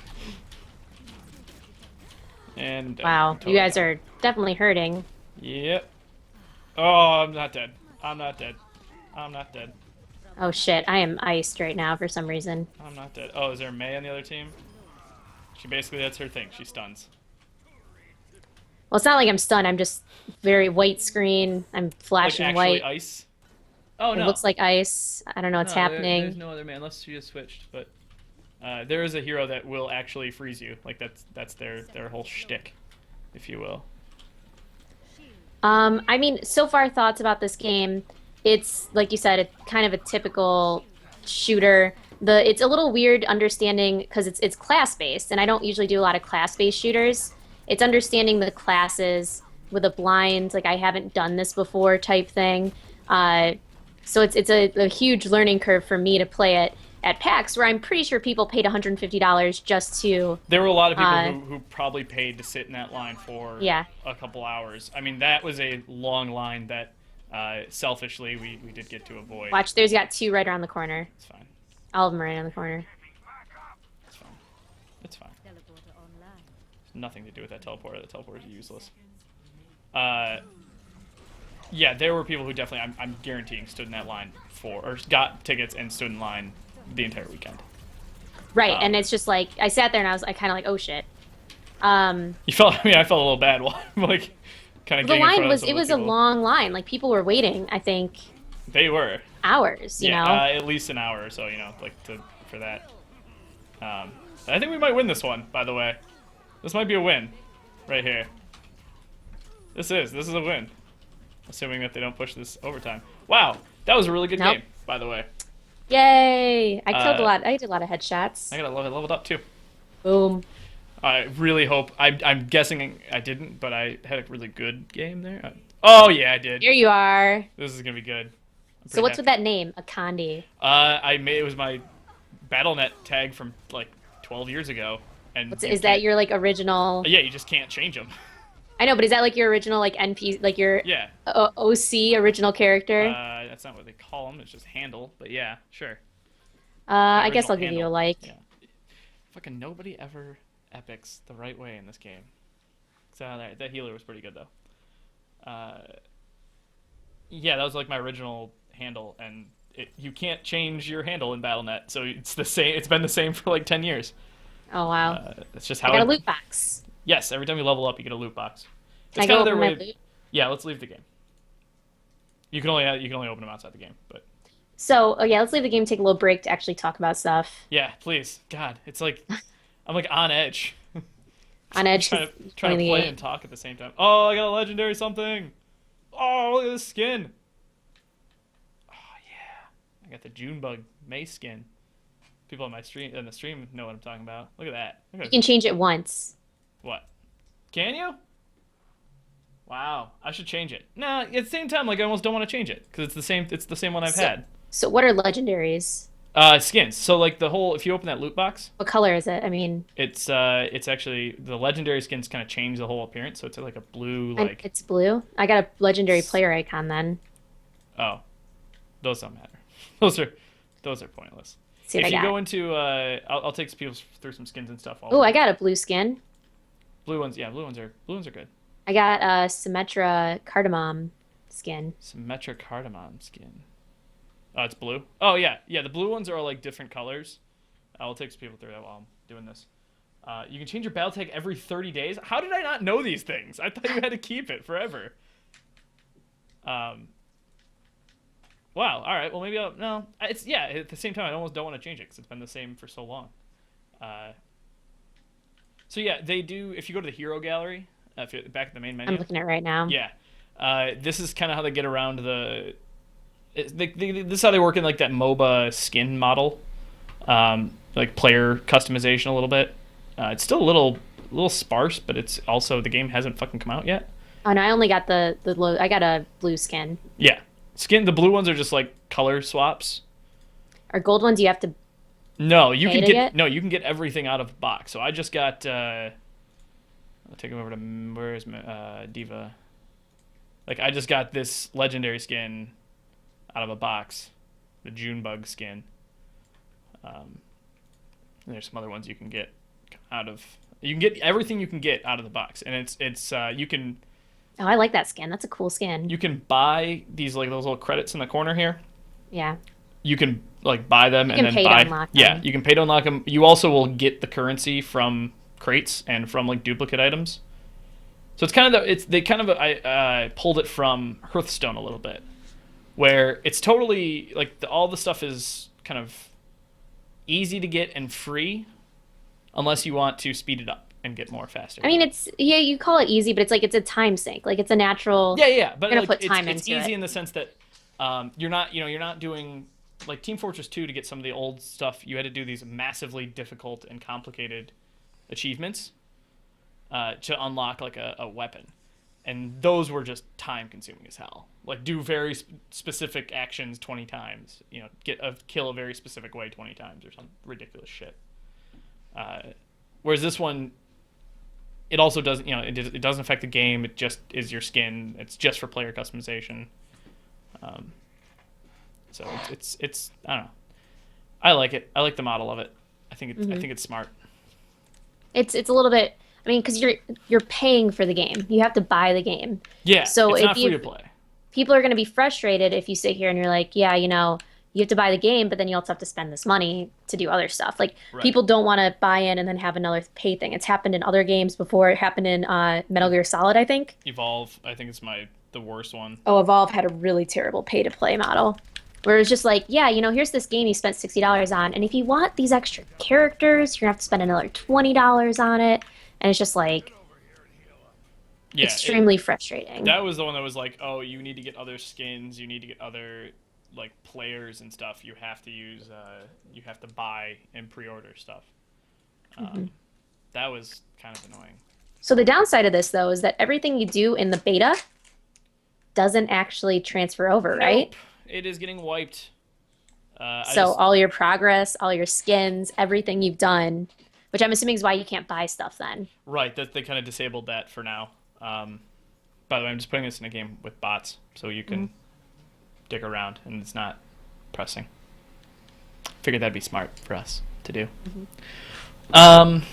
And Wow, totally you guys dead. are definitely hurting. Yep. Oh, I'm not dead. I'm not dead. I'm not dead. Oh shit, I am iced right now for some reason. I'm not dead. Oh, is there May on the other team? She basically, that's her thing. She stuns. Well, it's not like I'm stunned. I'm just very white screen. I'm Like flashing actually white. ice. Oh It no. looks like ice. I don't know what's No, happening. there's no other May unless she just switched. But there is a hero that will actually freeze you. Like that's their whole shtick, if you will. I mean, so far thoughts about this game. It's like you said, it's kind of a typical shooter. It's a little weird understanding because it's class based, and I don't usually do a lot of class based shooters. It's understanding the classes with a blind, like I haven't done this before type thing. So it's a huge learning curve for me to play it at PAX, where I'm pretty sure people paid $150 just to. There were a lot of people who probably paid to sit in that line for Yeah. a couple hours. I mean, that was a long line that selfishly we did get to avoid. Watch, there's got two right around the corner. It's fine. All of them are right on the corner. It's fine. It's fine. There's nothing to do with that teleporter. The teleporter is useless. Yeah, there were people who definitely, I'm guaranteeing, stood in that line or got tickets and stood in line the entire weekend. Right, and it's just like I sat there and I kind of like, oh shit. You felt? I mean, I felt a little bad while like kind of The getting in front line of was some it of the was a people. long line. Like people were waiting. I think They were. hours. You Yeah, know. at least an hour or so. Like for that. I think we might win this one. By the way, this might be a win, right here. This is a win, assuming that they don't push this overtime. Wow, that was a really good Nope. game, by the way. Yay! I killed a lot. I did a lot of headshots. I got leveled up too. Boom. I really hope. I'm guessing I didn't, but I had a really good game there. Oh yeah, I did. Here you are. This is gonna be good. So what's with that name, Akandi? It was my BattleNet tag from like 12 years ago, and Is that your like original? Yeah, you just can't change them. I know, but is that like your original like NP, like your Yeah. OC original character? That's not what they call them. It's just handle. But yeah, sure. I guess Original I'll give you a handle. like. Yeah. Fucking nobody ever epics the right way in this game. So that healer was pretty good though. Yeah, that was like my original handle, and you can't change your handle in BattleNet, so it's the same. It's been the same for like 10 years. Oh wow! It's just I how got a it. loot box. Yes, every time you level up, you get a loot box. Can It's I go kind of their open my way. loot? Yeah, let's leave the game. You can only open them outside the game, but So, oh yeah, let's leave the game, take a little break to actually talk about stuff. yeah, please, God, it's like I'm like on edge. On edge, trying 'cause to playing the play game. and talk at the same time. Oh, I got a legendary something. Oh, look at this skin. Oh yeah, I got the Junebug May skin. People on my stream in the stream know what I'm talking about. Look at that. Look You at can change it once. what? Can you? Wow, I should change it. Nah, at the same time, like I almost don't want to change it because it's the same. It's the same one I've So, had. so what are legendaries? Skins. So like the whole, if you open that loot box, What color is it? I mean, it's actually the legendary skins kind of change the whole appearance. So it's like a blue and like. it's blue. I got a legendary player icon then. Oh, those don't matter. Those are pointless. See what If I you got. go into, I'll take people through some skins and stuff. Oh, I got a blue skin. Blue ones. Yeah, blue ones are good. I got a Symmetra cardamom skin. Symmetric cardamom skin. Oh, it's blue. Oh yeah, yeah. The blue ones are like different colors. I'll take some people through that while I'm doing this. You can change your battle tag every 30 days. How did I not know these things? I thought you had to keep it forever. Wow. All right. Well, maybe I'll. No. It's yeah. At the same time, I almost don't want to change it because it's been the same for so long. Uh, so yeah, they do. If you go to the hero gallery, if you're back at the main I'm menu, looking at it right now. yeah. This is kind of how they get around this is how they work in like that MOBA skin model, like player customization a little bit. It's still a little sparse, but it's also the game hasn't fucking come out yet. Oh no, I only got I got a blue skin. Yeah, skin. The blue ones are just like color swaps. Or gold ones you have to No, you pay can to get get? no, you can get everything out of the box. So I just got. I'll take him over to where is Diva. Like I just got this legendary skin out of a box, the Junebug skin. And there's some other ones you can get out of. You can get everything you can get out of the box, and it's Oh, I like that skin. That's a cool skin. you can buy these like those little credits in the corner here. Yeah. You can like buy them You and can then pay to buy. unlock Yeah, them. you can pay to unlock them. You also will get the currency from crates and from like duplicate items. So it's kind of they kind of I pulled it from Hearthstone a little bit, where it's totally like all the stuff is kind of easy to get and free, unless you want to speed it up and get more faster. I mean, it's yeah, you call it easy, but it's like it's a time sink. Like it's a natural. Yeah, but You're gonna like put time it's into easy it. in the sense that you're not doing like Team Fortress 2 to get some of the old stuff. You had to do these massively difficult and complicated achievements to unlock like a weapon, and those were just time consuming as hell. Like do very specific actions 20 times. You know, get a kill a very specific way 20 times or some ridiculous shit. Whereas this one, it also doesn't, it doesn't affect the game. It just is your skin. It's just for player customization. Um, so it's I don't know. I like it. I like the model of it. I Hmm. think it's smart. It's a little bit. I mean, because you're paying for the game. You have to buy the game. Yeah, So it's if not free you to play. people are going to be frustrated if you sit here and you're like, yeah, you have to buy the game, but then you also have to spend this money to do other stuff. Like Right. people don't want to buy in and then have another pay thing. It's happened in other games before. It happened in Metal Gear Solid, I think. Evolve, I think it's the worst one. Oh, Evolve had a really terrible pay to play model. Where it's just like, yeah, here's this game you spent $60 on, and if you want these extra characters, you're gonna have to spend another $20 on it. And it's just like Yeah, extremely frustrating. that was the one that was like, oh, you need to get other skins, you need to get other like players and stuff. You have to you have to buy and pre-order stuff. Hmm. That was kind of annoying. So the downside of this though is that everything you do in the beta doesn't actually transfer over, right? Nope, it is getting wiped. I So just all your progress, all your skins, everything you've done, which I'm assuming is why you can't buy stuff then. right that they kind of disabled that for now. By the way, I'm just putting this in a game with bots, so you can dig around and it's not pressing. Figured that'd be smart for us to do. Um,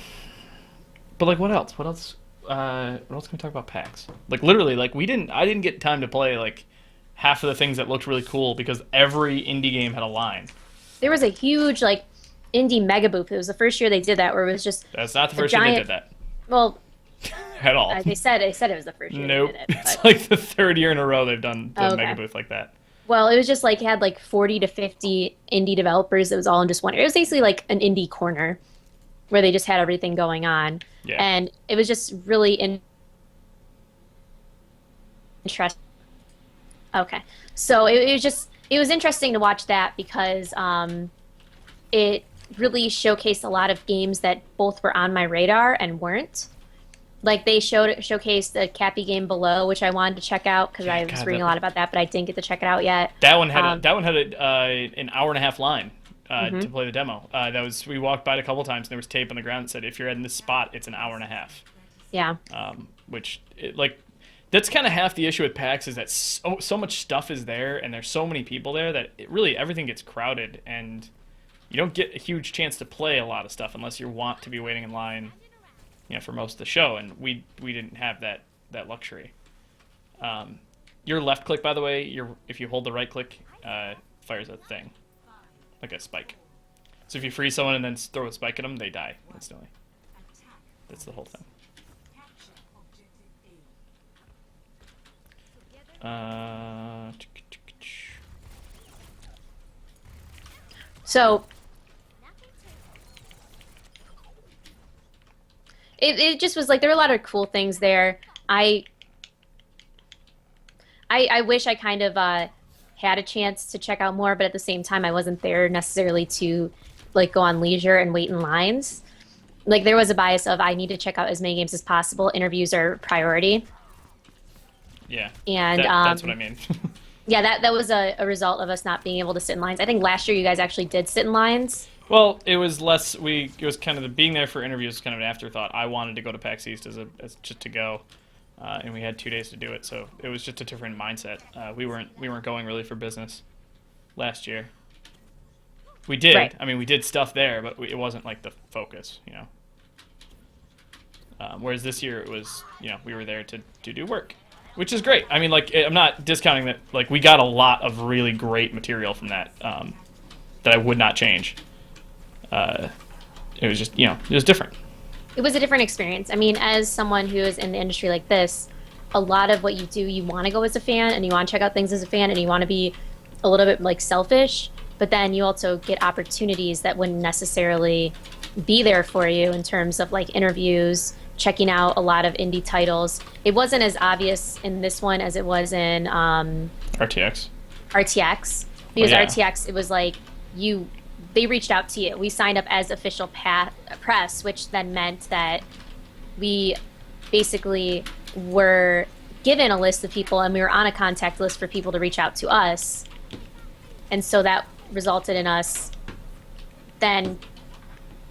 but like, what else? What else? What else can we talk about PAX? Like, literally, like I didn't get time to play like half of the things that looked really cool because every indie game had a line. There was a huge like indie mega booth. It was the first year they did that where it was just That's not the a first year they giant did that well, at all. they said it was the first year they Nope, did it, it's but like the third year in a row they've done the oh, mega okay. booth like that. Well, it was just like it had like 40 to 50 indie developers. It was all in just one. It was basically like an indie corner where they just had everything going on. Yeah, And it was just really interesting. Okay. So it was interesting to watch that because it really showcased a lot of games that both were on my radar and weren't. Like they showcased the Cappy game below, which I wanted to check out because yeah. I was God, reading a lot about that, but I didn't get to check it out yet. Um, that one had an hour and a half line to mhm. play the demo. That was we walked by it a couple times and there was tape on the ground that said if you're in this spot, it's an hour and a half. Yeah. Which like that's kind of half the issue with PAX is that so much stuff is there and there's so many people there that really everything gets crowded and you don't get a huge chance to play a lot of stuff unless you want to be waiting in line, for most of the show, and we didn't have that luxury. Your left click, by the way, if you hold the right click, fires a thing, like a spike. So if you freeze someone and then throw a spike at them, they die instantly. That's the whole thing. So it just was like there were a lot of cool things there. I I wish I kind of had a chance to check out more, but at the same time, I wasn't there necessarily to like go on leisure and wait in lines. Like there was a bias of I need to check out as many games as possible. Interviews are priority, Yeah, and that's what I mean. yeah, that was a result of us not being able to sit in lines. I think last year you guys actually did sit in lines. Well, it was less. It was kind of being there for interviews, was kind of an afterthought. I wanted to go to PAX East as just to go, and we had 2 days to do it, so it was just a different mindset. We weren't going really for business last year. We Right. did. I mean, we did stuff there, but it wasn't like the focus, you know. Whereas this year it was, you know, we were there to do work, which is great. I mean, like I'm not discounting that. Like we got a lot of really great material from that that I would not change. It was just, you know, it was different. It was a different experience. I mean, as someone who is in the industry like this, a lot of what you do, you want to go as a fan and you want to check out things as a fan and you want to be a little bit like selfish, but then you also get opportunities that wouldn't necessarily be there for you in terms of like interviews, checking out a lot of indie titles. It wasn't as obvious in this one as it was in RTX. RTX Well, because yeah. RTX it was like you they reached out to you. We signed up as official press, which then meant that we basically were given a list of people and we were on a contact list for people to reach out to us. And so that resulted in us then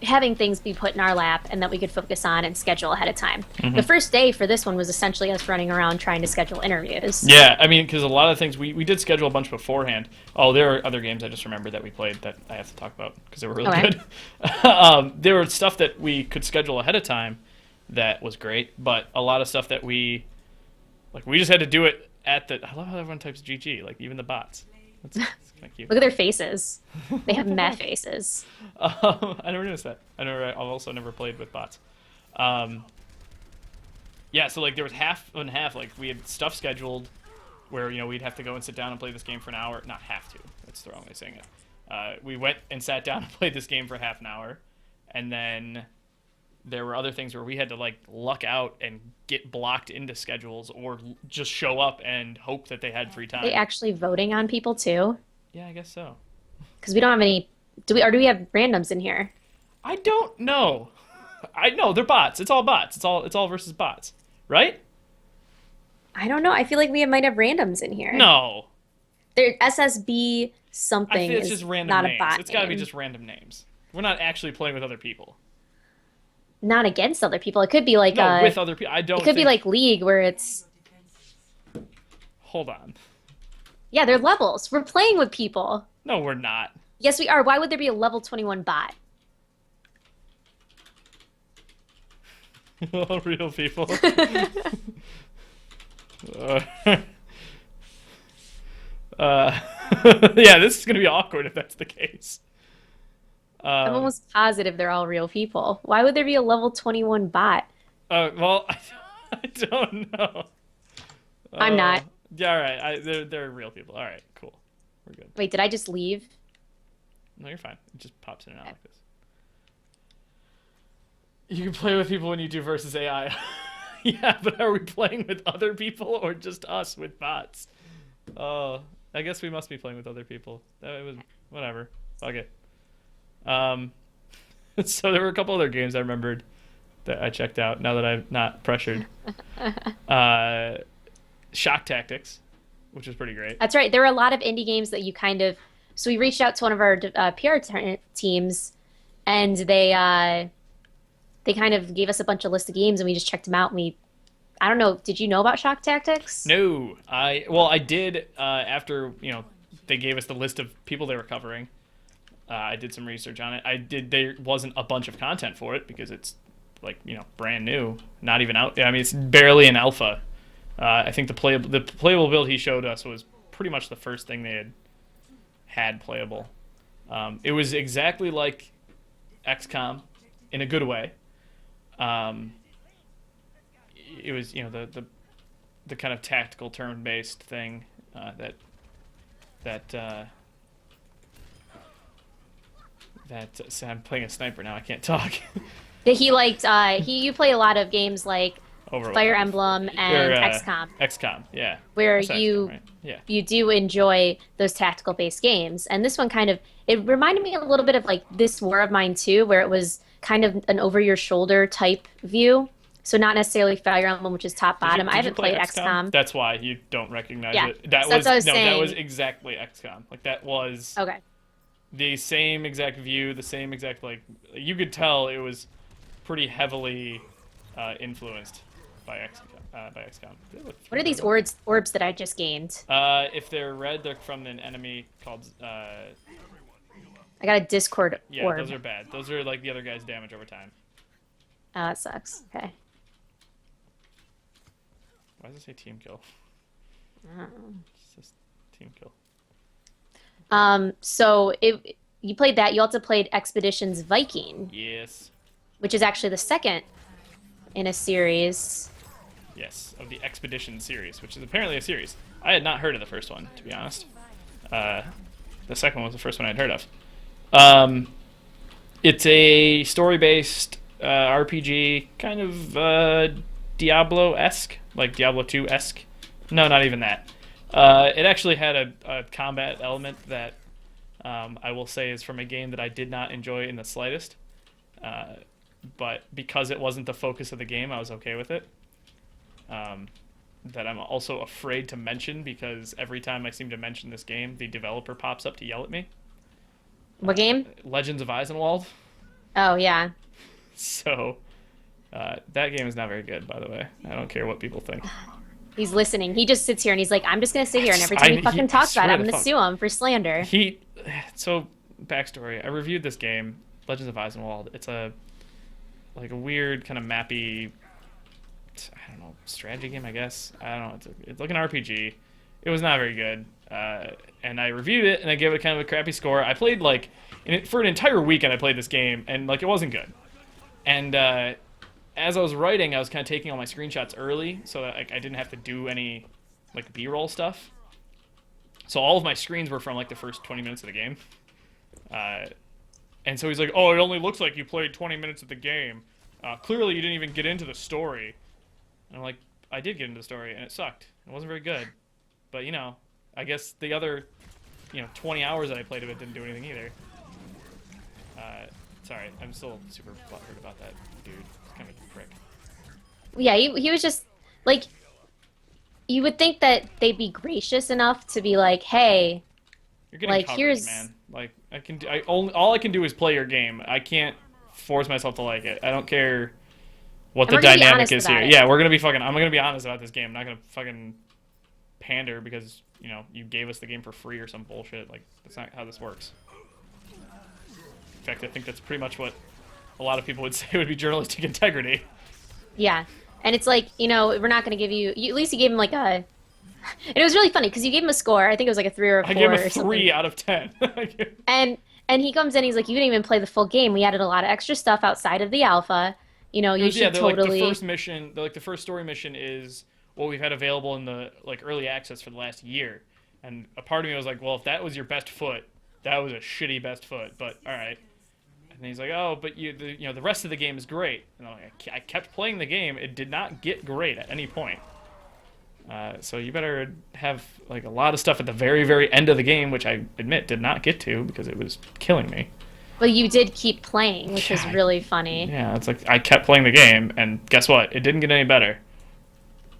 having things be put in our lap and that we could focus on and schedule ahead of time. The first day for this one was essentially us running around trying to schedule interviews. Yeah, I mean, because a lot of things we did schedule a bunch beforehand. Oh, there are other games I just remembered that we played that I have to talk about because they were really Okay. good. There were stuff that we could schedule ahead of time that was great, but a lot of stuff that we just had to do it at the. I love how everyone types GG, like even the bots. That's kind of cute. Look at their faces. They have meh faces. I never noticed that. I've also never played with bots. Yeah, so like there was half and half. Like we had stuff scheduled where, you know, we'd have to go and sit down and play this game for an hour. Not have to. That's the wrong way of saying it. We went and sat down and played this game for half an hour, and then there were other things where we had to like luck out and get blocked into schedules or just show up and hope that they had free Are they time. actually voting on people too? Yeah, I guess so. Because we don't have any. Do we have randoms in here? I don't know. I know they're bots. It's all bots. It's all versus bots, right? I don't know. I feel like we might have randoms in here. No, There SSB I something think it's is just random not a names. bot It's got to be name. just random names. We're not actually playing with other people. Not against other people. It could be like No, with other people. I don't. it could be think... like League where it's Hold on. yeah, they're levels. We're playing with people. No, we're not. Yes, we are. Why would there be a level 21 bot? Real people. uh, yeah, this is gonna be awkward if that's the case. I'm Um, almost positive they're all real people. Why would there be a level 21 bot? well, I don't know. I'm not. Yeah, all right. They're real people. All right, cool. We're good. Wait, did I just leave? No, you're fine. It just pops in and out like this. You can play with people when you do versus AI. Yeah, but are we playing with other people or just us with bots? Oh, I guess we must be playing with other people. It was whatever. Fuck it. Um, so there were a couple other games I remembered that I checked out now that I'm not pressured. Uh, Shock Tactics, which was pretty great. That's right. There were a lot of indie games that you kind of. So we reached out to one of our PR teams, and they kind of gave us a bunch of list of games, and we just checked them out. And I don't know. Did you know about Shock Tactics? No, I did after, you know, they gave us the list of people they were covering. I did some research on it. There wasn't a bunch of content for it because it's like, you know, brand new, not even out. I mean, it's barely an alpha. I think the playable build he showed us was pretty much the first thing they had playable. It was exactly like XCOM in a good way. It was, you know, the kind of tactical turn-based thing that That so I'm playing a sniper now. I can't talk. That he liked you play a lot of games like Fire Overwatch Emblem or and XCOM, XCOM. Yeah, where that's XCOM, right? Yeah. you do enjoy those tactical based games. And this one kind of it reminded me a little bit of like This War of Mine too, where it was kind of an over your shoulder type view. So not necessarily Fire Emblem, which is top bottom. I Did you haven't play played XCOM? XCOM. That's why you don't recognize Yeah. it. That So that's was what I was no, that was saying. exactly XCOM. Like that was Okay. the same exact view, the same exact like you could tell it was pretty heavily influenced by XCOM. By XCOM. What are these orbs that I just gained? If they're red, they're from an enemy called. I got a Discord Yeah, orb. those are bad. Those are like the other guy's damage over time. Oh, that sucks. Okay. Why does it say team kill? Oh. It's just team kill. So you played that. You also played Expeditions Viking, Yes. which is actually the second in a series. Yes, of the Expedition series, which is apparently a series. I had not heard of the first one, to be honest. The second one was the first one I'd heard of. It's a story-based RPG, kind of Diablo-esque, like Diablo 2-esque. No, not even that. It actually had a combat element that I will say is from a game that I did not enjoy in the slightest. But because it wasn't the focus of the game, I was okay with it. That I'm also afraid to mention because every time I seem to mention this game, the developer pops up to yell at me. What game? Legends of Eisenwald. Oh, yeah. So, that game is not very good, by the way. I don't care what people think. He's listening. He just sits here and he's like, I'm just going to sit here and every time he fucking talks about it, I'm going to sue him for slander. So, backstory. I reviewed this game, Legends of Eisenwald. It's a weird kind of mappy, I don't know, strategy game, I guess. I don't know. It's like an RPG. It was not very good. And I reviewed it, and I gave it kind of a crappy score. I played, for an entire weekend, I played this game, and, it wasn't good. And as I was writing, I was kind of taking all my screenshots early, so that I didn't have to do any, B-roll stuff. So all of my screens were from, the first 20 minutes of the game. And so he's like, oh, it only looks like you played 20 minutes of the game. Clearly you didn't even get into the story. And I'm like, I did get into the story, and it sucked. It wasn't very good. But, I guess the other, 20 hours that I played of it didn't do anything either. Sorry, I'm still super butthurt about that dude. He's kind of a prick. Yeah, he was just, you would think that they'd be gracious enough to be like, hey, you're getting covered, here's... man. All I can do is play your game. I can't force myself to like it. I don't care what the dynamic is here. Yeah, I'm gonna be honest about this game. I'm not gonna fucking pander because, you gave us the game for free or some bullshit. That's not how this works. In fact, I think that's pretty much what a lot of people would say would be journalistic integrity. Yeah. And it's like, we're not going to give you, at least you gave him a, and it was really funny because you gave him a score. I think it was a 3 or a 4 I gave him or a 3 out of 10. And he comes in, he's like, you didn't even play the full game. We added a lot of extra stuff outside of the alpha. You should totally... the first mission, the first story mission is what we've had available in the, early access for the last year. And a part of me was like, well, if that was your best foot, that was a shitty best foot, but all right. And he's like, oh, but the rest of the game is great. And I'm like, I kept playing the game. It did not get great at any point. So you better have a lot of stuff at the very, very end of the game, which I admit did not get to because it was killing me. Well, you did keep playing, which was really funny. Yeah, it's like I kept playing the game, and guess what? It didn't get any better.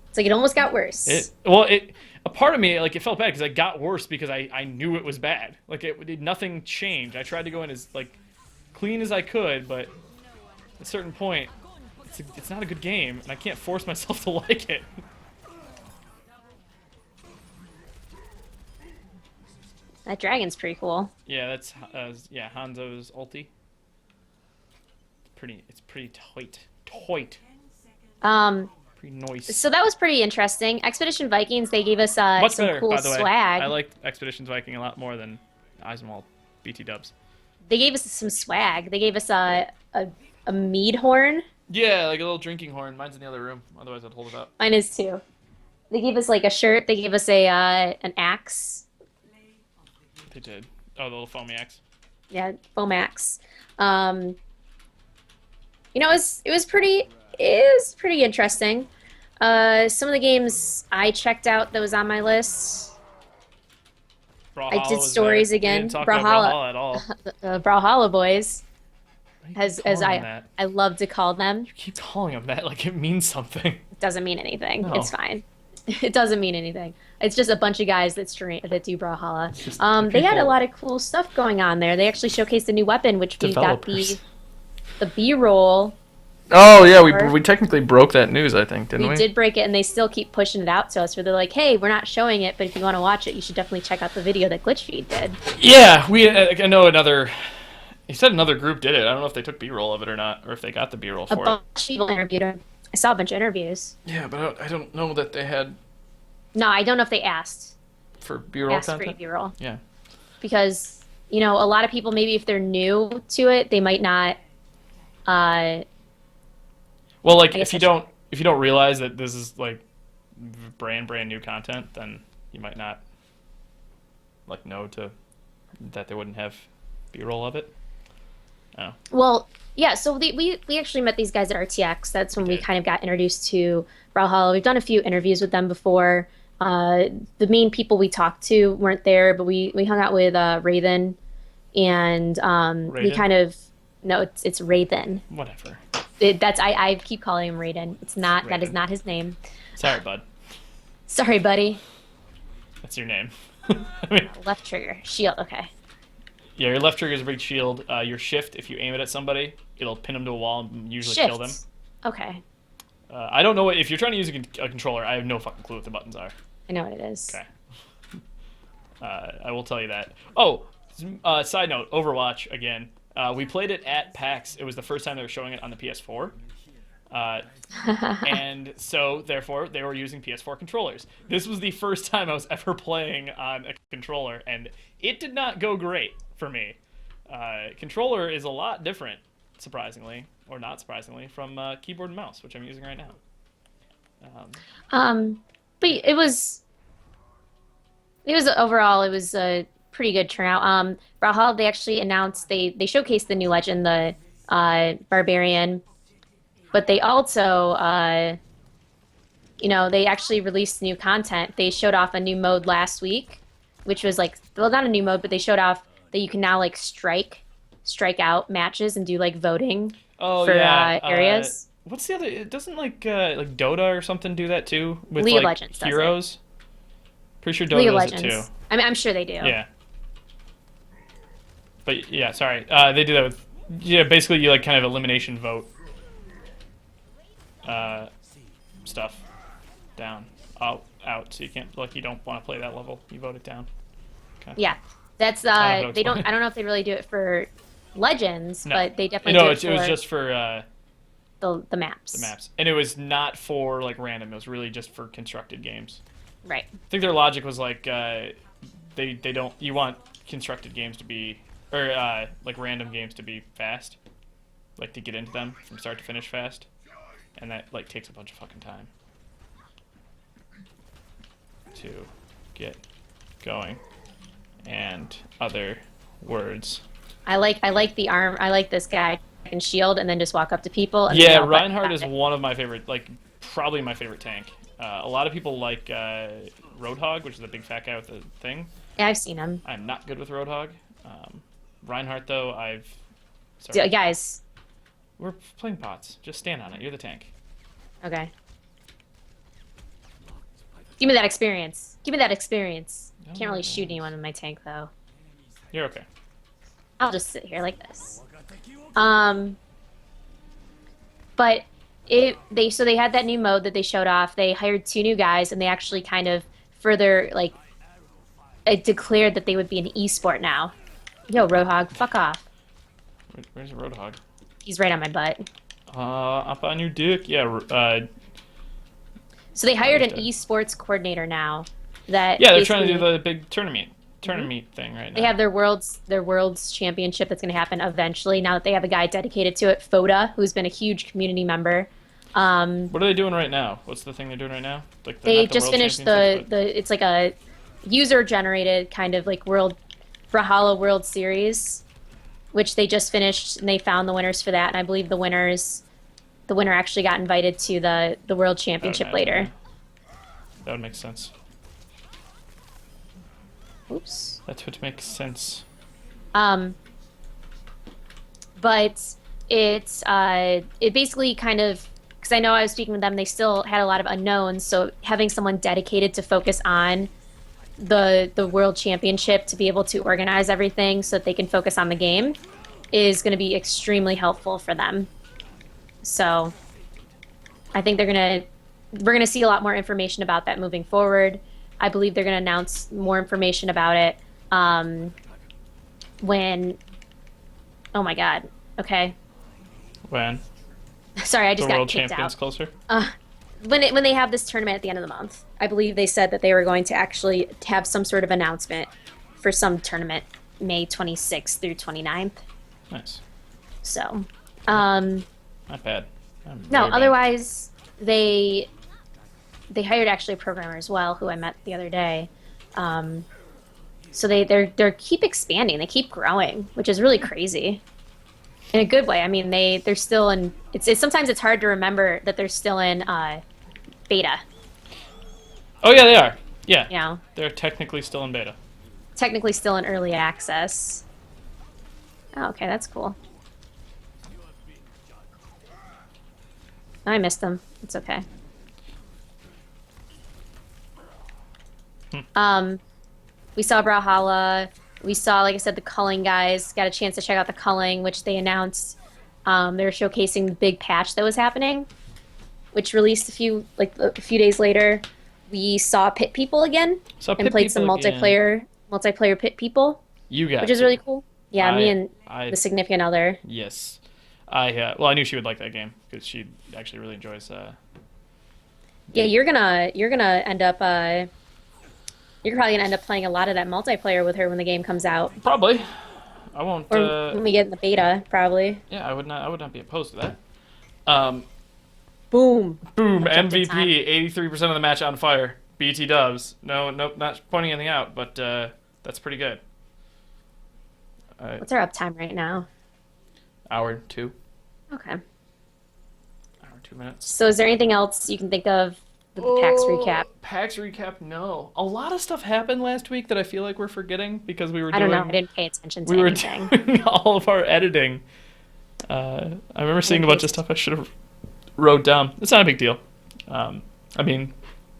It's like it almost got worse. A part of me, it felt bad because it got worse because I knew it was bad. Nothing changed. I tried to go in as, clean as I could, but at a certain point, it's not a good game, and I can't force myself to like it. That dragon's pretty cool. Yeah, that's Hanzo's ulti. It's pretty tight. Pretty nice. So that was pretty interesting. Expedition Vikings, they gave us Much some better, cool by the way. swag. I liked Expeditions Viking a lot more than Eisenwald BT dubs. They gave us some swag. They gave us a mead horn. Yeah, a little drinking horn. Mine's in the other room. Otherwise, I'd hold it up. Mine is too. They gave us a shirt. They gave us an axe. They did. Oh, the little foamy axe. Yeah, PAX. Um, it was pretty interesting. Some of the games I checked out that was on my list. I Brawlhalla did was there. stories We didn't again. talk about Brawlhalla, Brawlhalla at all. Brawlhalla boys, Why do you keep as calling them I that? I love to call them. You keep calling them that like it means something. It doesn't mean anything. It's No, fine. It doesn't mean anything. It's just a bunch of guys that do Brawlhalla. it's just the They had a people, lot of cool stuff going on there. They actually showcased a new weapon, which we got developers. the B-roll. Oh yeah, we For. we technically broke that news, I think, didn't We we? did break it, and they still keep pushing it out to us. Where they're like, "Hey, we're not showing it, but if you want to watch it, you should definitely check out the video that GlitchFeed did." Yeah, we. I know another. He said another group did it. I don't know if they took B-roll of it or not, or if they got the B-roll A for it. bunch of people interviewed her. I saw a bunch of interviews. Yeah, but I don't know that they had No, I don't know if they for B-roll asked for content. B-roll Yeah. because a lot of people maybe if they're new to it, they might not. Well, like I guess if you don't realize that this is like brand new content, then you might not like know to that they wouldn't have B-roll of it. Oh, Well, yeah. So we actually met these guys at RTX. That's we when we did. kind of got introduced to Brawlhalla. We've done a few interviews with them before. The main people we talked to weren't there, but we hung out with Raven, and we Raiden? kind of no, it's Raven. Whatever. I keep calling him Raiden. It's not. That is Raven. not his name. Sorry, bud. Sorry, buddy. That's your name. I mean, Left trigger, shield. Okay. yeah, your left trigger is a big shield. Your shift, if you aim it at somebody, it'll pin them to a wall and usually kill them. Shift. Okay. I don't know if you're trying to use a controller. I have no fucking clue what the buttons are. I know what it is. Okay. I will tell you that. Oh, side note, Overwatch again. We played it at PAX. It was the first time they were showing it on the PS4. And so, therefore, they were using PS4 controllers. This was the first time I was ever playing on a controller, and it did not go great for me. Controller is a lot different, surprisingly, or not surprisingly, from keyboard and mouse, which I'm using right now. But it was overall it was a pretty good turnout. Brawlhalla they actually announced they showcased the new legend, the Barbarian, but they also they actually released new content. They showed off a new mode last week, which was like well not a new mode, but they showed off that you can now like strike out matches and do like voting Oh for yeah. areas. What's the other? It doesn't like Dota or something do that too with League of like Legends does it. heroes. Pretty sure League Dota of does it too. Legends. I mean, I'm sure they do. Yeah. But yeah, sorry. They do that with basically you like kind of elimination vote uh, stuff down, out. So you can't like you don't want to play that level. You vote it down. Okay. Yeah, that's I don't know how to they don't. explain I don't know if they really do it for Legends, No. but they definitely No, do it it was for just for the maps. the maps, and it was not for like random. It was really just for constructed games. Right. I think their logic was like they don't you want constructed games to be or like random games to be fast, like to get into them from start to finish fast, and that like takes a bunch of fucking time to get going, and other words. I like the arm. I like this guy can shield and then just walk up to people. And Yeah, they'll Reinhardt is button one of my favorite, like probably my favorite tank. A lot of people like Roadhog, which is the big fat guy with the thing. Yeah, I've seen him. I'm not good with Roadhog. Reinhardt, though, Sorry. Guys. We're playing pots. Just stand on it. You're the tank. Okay. Give me that experience. Give me that experience. Can't really shoot anyone in my tank though. You're okay. I'll just sit here like this. But they had that new mode that they showed off. They hired two new guys, and they actually kind of further like it declared that they would be an esport now. Yo, Roadhog, fuck off. Where's the Roadhog? He's right on my butt. Up on your dick. Yeah. So they hired an Right there. esports coordinator now. That Yeah, they're trying to do basically- the big tournament thing right now. They have their world's championship that's going to happen eventually. Now that they have a guy dedicated to it, Foda, who's been a huge community member. What are they doing right now? What's the thing they're doing right now? Like They not the just World finished Championship, the it's like a user generated kind of like Brawlhalla World Series. which they just finished, and they found the winners for that. And I believe the winner actually got invited to the World I would Championship imagine, yeah. later. That would make sense. Oops. That would make sense. Um, but it basically kind of, because I know I was speaking with them, they still had a lot of unknowns. So having someone dedicated to focus on the World Championship to be able to organize everything so that they can focus on the game is going to be extremely helpful for them. So I think we're gonna see a lot more information about that moving forward. I believe they're gonna announce more information about it when. Oh my God. Okay. When Sorry, I the just got world kicked champion's out. closer. When they have this tournament at the end of the month, I believe they said that they were going to actually have some sort of announcement for some tournament, May 26th through 29th. Nice. So, Not bad. no, Very bad. otherwise they hired actually a programmer as well who I met the other day. So they're keep expanding, they keep growing, which is really crazy in a good way. I mean, they're still in. It's sometimes it's hard to remember that they're still in beta. Oh yeah, they are. Yeah, You know, they're technically still in beta. technically still in early access. Oh, okay, that's cool. I missed them. It's okay. We saw Brawlhalla. We saw, like I said, the culling guys. Got a chance to check out the culling, which they announced. They were showcasing the big patch that was happening, which released a few days later. We saw pit people again So and played some multiplayer pit people, You got which is to. really cool. Yeah, me and I the significant other. yes. I knew she would like that game because she actually really enjoys. Yeah, you're gonna end up you're probably gonna end up playing a lot of that multiplayer with her when the game comes out, Probably. I won't. or when we get in the beta, probably. Yeah, I would not. I would not be opposed to that. Um, Boom. boom. Objective time. MVP. 83% of the match on fire. BT Dubs. No, nope. Not pointing anything out, but that's pretty good. What's our uptime right now? Hour 2. Okay. Hour 2 minutes. So is there anything else you can think of with the PAX recap? PAX recap. No. A lot of stuff happened last week that I feel like we're forgetting because we were I doing. don't know. I didn't pay attention to We were anything. doing all of our editing. I remember seeing a bunch of stuff I should have wrote down. It's not a big deal. I mean,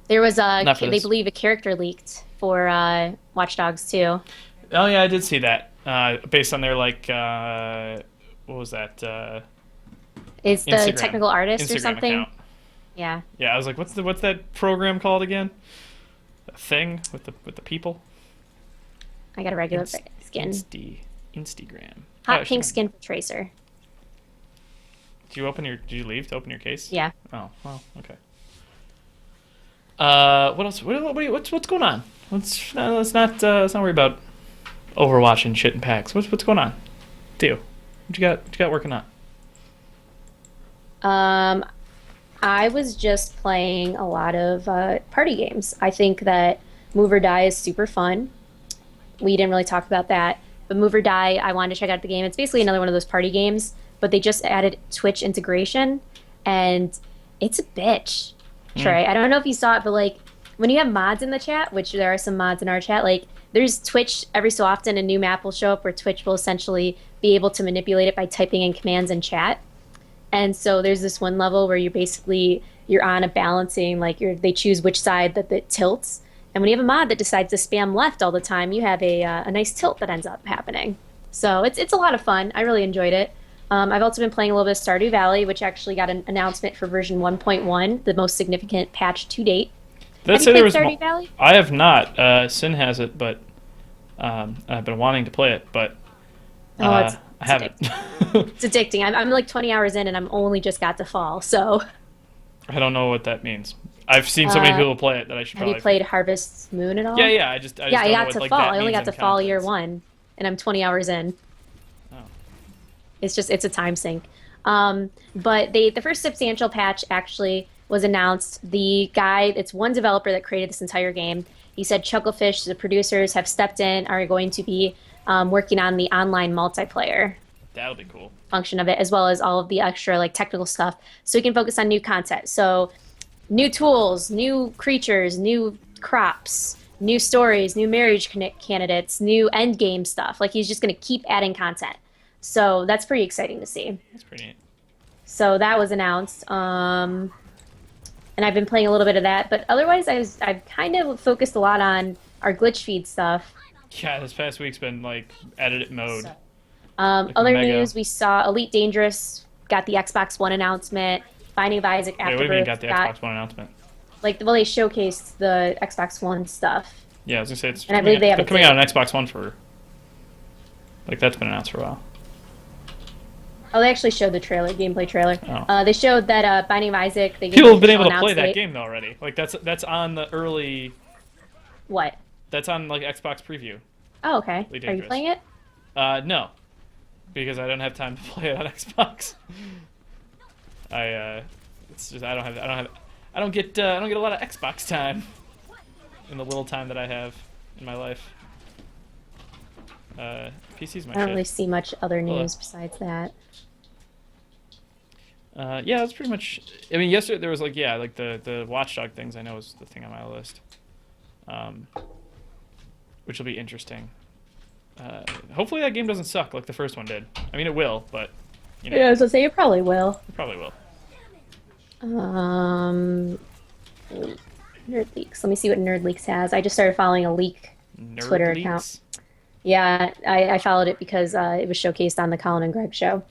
There was not for they this. believe a character leaked for Watch Dogs 2. Oh yeah, I did see that. Based on their what was that? Is the Instagram. technical artist or Instagram something? account. Yeah. Yeah, I was like, what's that program called again? That thing with the people. I got a regular Inst- skin. Instagram. Hot Oh, pink she- skin for Tracer. Did you leave to open your case? Yeah. Oh, well, okay. What else? What's going on? Let's not worry about Overwatch and shit and PAX. What's going on? Theo, what you got working on? I was just playing a lot of party games. I think that Move or Die is super fun. We didn't really talk about that, but Move or Die, I wanted to check out the game. It's basically another one of those party games, but they just added Twitch integration, and it's a bitch. Trey, I don't know if you saw it, but like when you have mods in the chat, which there are some mods in our chat, like there's Twitch every so often a new map will show up where Twitch will essentially be able to manipulate it by typing in commands in chat. And so there's this one level where you're on a balancing, they choose which side that it tilts. And when you have a mod that decides to spam left all the time, you have a nice tilt that ends up happening. So it's a lot of fun. I really enjoyed it. I've also been playing a little bit of Stardew Valley, which actually got an announcement for version 1.1, the most significant patch to date. Did I Have say you there played was Stardew Valley? I have not. Sin has it, but I've been wanting to play it, but Oh, it's I haven't. It's addicting. I'm like 20 hours in, and I'm only just got to fall. So I don't know what that means. I've seen so many people play it that I should have probably. you played Harvest Moon at all? Yeah. I just Yeah, don't I know got what, to like, fall. that I only means got to in fall year context. one, and I'm 20 hours in. Oh. It's a time sink. But the first substantial patch actually was announced. The guy, it's one developer that created this entire game. He said Chucklefish, the producers, have stepped in, are going to be working on the online multiplayer That'll be cool. function of it, as well as all of the extra like technical stuff, so we can focus on new content. So new tools, new creatures, new crops, new stories, new marriage candidates, new end game stuff. Like he's just going to keep adding content. So that's pretty exciting to see. That's pretty neat. So that was announced. And I've been playing a little bit of that, but otherwise I've kind of focused a lot on our glitch feed stuff. Yeah, this past week's been like edit mode. So, Like other mega. news, we saw Elite Dangerous got the Xbox One announcement. Binding of Isaac Wait, what do you mean Afterbirth got the got Xbox One announcement? like well they showcased the Xbox One stuff. Yeah, I was gonna say it's And I believe they have been a coming date. out on Xbox One for like that's been announced for a while. Oh, they actually showed the trailer, gameplay trailer. Oh. They showed that Binding of Isaac. They gave People an have been able official to play announce that date. game though already. Like that's on the early. What? That's on like Xbox preview. Oh, okay. Elite Are you Dangerous. playing it? No, because I don't have time to play it on Xbox. It's just I don't get a lot of Xbox time in the little time that I have in my life. PC's my I don't shit. really see much other Hold on. news besides that. Yeah, that's pretty much. I mean, yesterday there was like the Watchdog things. I know is the thing on my list, which will be interesting. Hopefully that game doesn't suck like the first one did. I mean, it will, but you know, Yeah, I was gonna say it probably will. it probably will. Nerd Leaks. Let me see what Nerd Leaks has. I just started following a leak Nerd Twitter leaks? account. Yeah, I followed it because it was showcased on the Colin and Greg show.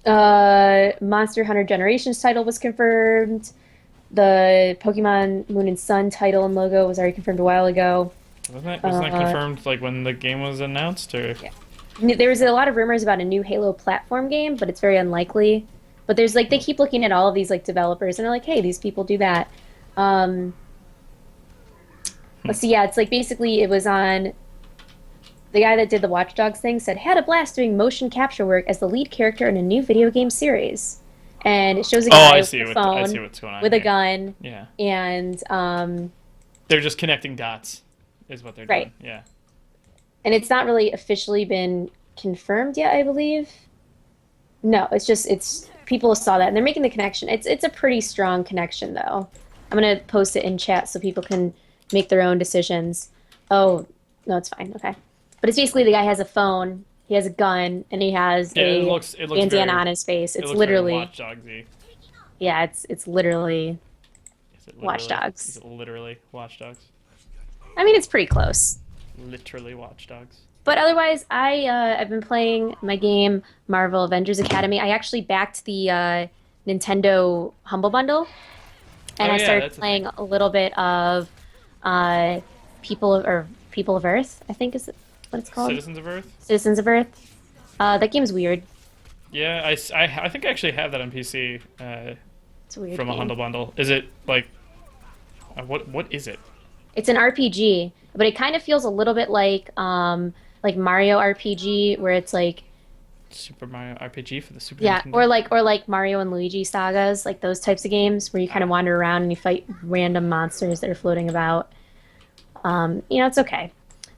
Oh, Monster Hunter Generations title was confirmed. The Pokemon Moon and Sun title and logo was already confirmed a while ago. wasn't that confirmed like when the game was announced or? Yeah. There was a lot of rumors about a new Halo platform game, but it's very unlikely. But there's like they keep looking at all of these like developers and they're like, hey, these people do that. Let's see, yeah, it's like basically it was on the guy that did the Watch Dogs thing said had a blast doing motion capture work as the lead character in a new video game series. And it shows a guy I with see a what phone I see what's going on with a here. gun Yeah, and they're just connecting dots, is what they're Right. doing. Yeah. and it's not really officially been confirmed yet, I believe. No, it's people saw that and they're making the connection. It's a pretty strong connection though. I'm gonna post it in chat so people can make their own decisions. Oh, no, it's fine. Okay. But it's basically the guy has a phone, he has a gun, and he has Yeah, a it looks bandana very, on his face. it It's looks literally very Watch Dogs-y. yeah, it's literally Is it Watch literally- Dogs. Is it literally Watch Dogs? I mean it's pretty close. Literally Watch Dogs. But otherwise, I've been playing my game Marvel Avengers Academy. I actually backed the Nintendo Humble Bundle, and Oh, I yeah, started that's a playing thing. a little bit of People of Earth. I think is what it's called. Citizens of Earth. Citizens of Earth. That game's weird. Yeah, I think I actually have that on PC It's a weird from a game. Humble Bundle. Is it like what is it? It's an RPG, but it kind of feels a little bit like Mario RPG, where it's like Super Mario RPG for the Super yeah, Nintendo? or like Mario and Luigi sagas, like those types of games where you kind of wander around and you fight random monsters that are floating about. It's okay.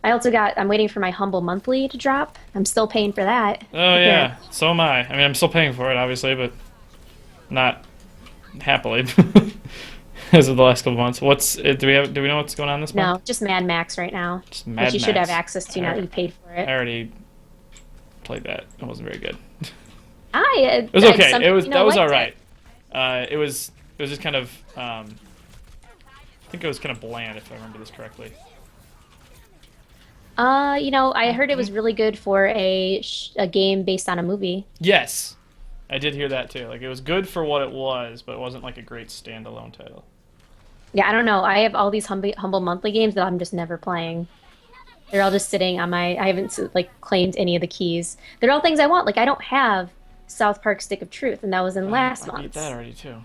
I'm waiting for my Humble Monthly to drop. I'm still paying for that. Oh yeah, so am I. I mean, I'm still paying for it, obviously, but not happily. As of the last couple months, do we know what's going on this No, month? just Mad Max right now, Just Mad which you should Max. have access to now that you paid for I it. already played that. It wasn't very good. It was okay. It was that was all right. It was just kind of I think it was kind of bland if I remember this correctly. I heard it was really good for a game based on a movie. Yes, I did hear that too. Like it was good for what it was, but it wasn't like a great standalone title. Yeah, I don't know. I have all these Humble Monthly games that I'm just never playing. They're all just sitting on my. I haven't like claimed any of the keys. They're all things I want. Like I don't have South Park Stick of Truth, and that was in last I beat month. that already too.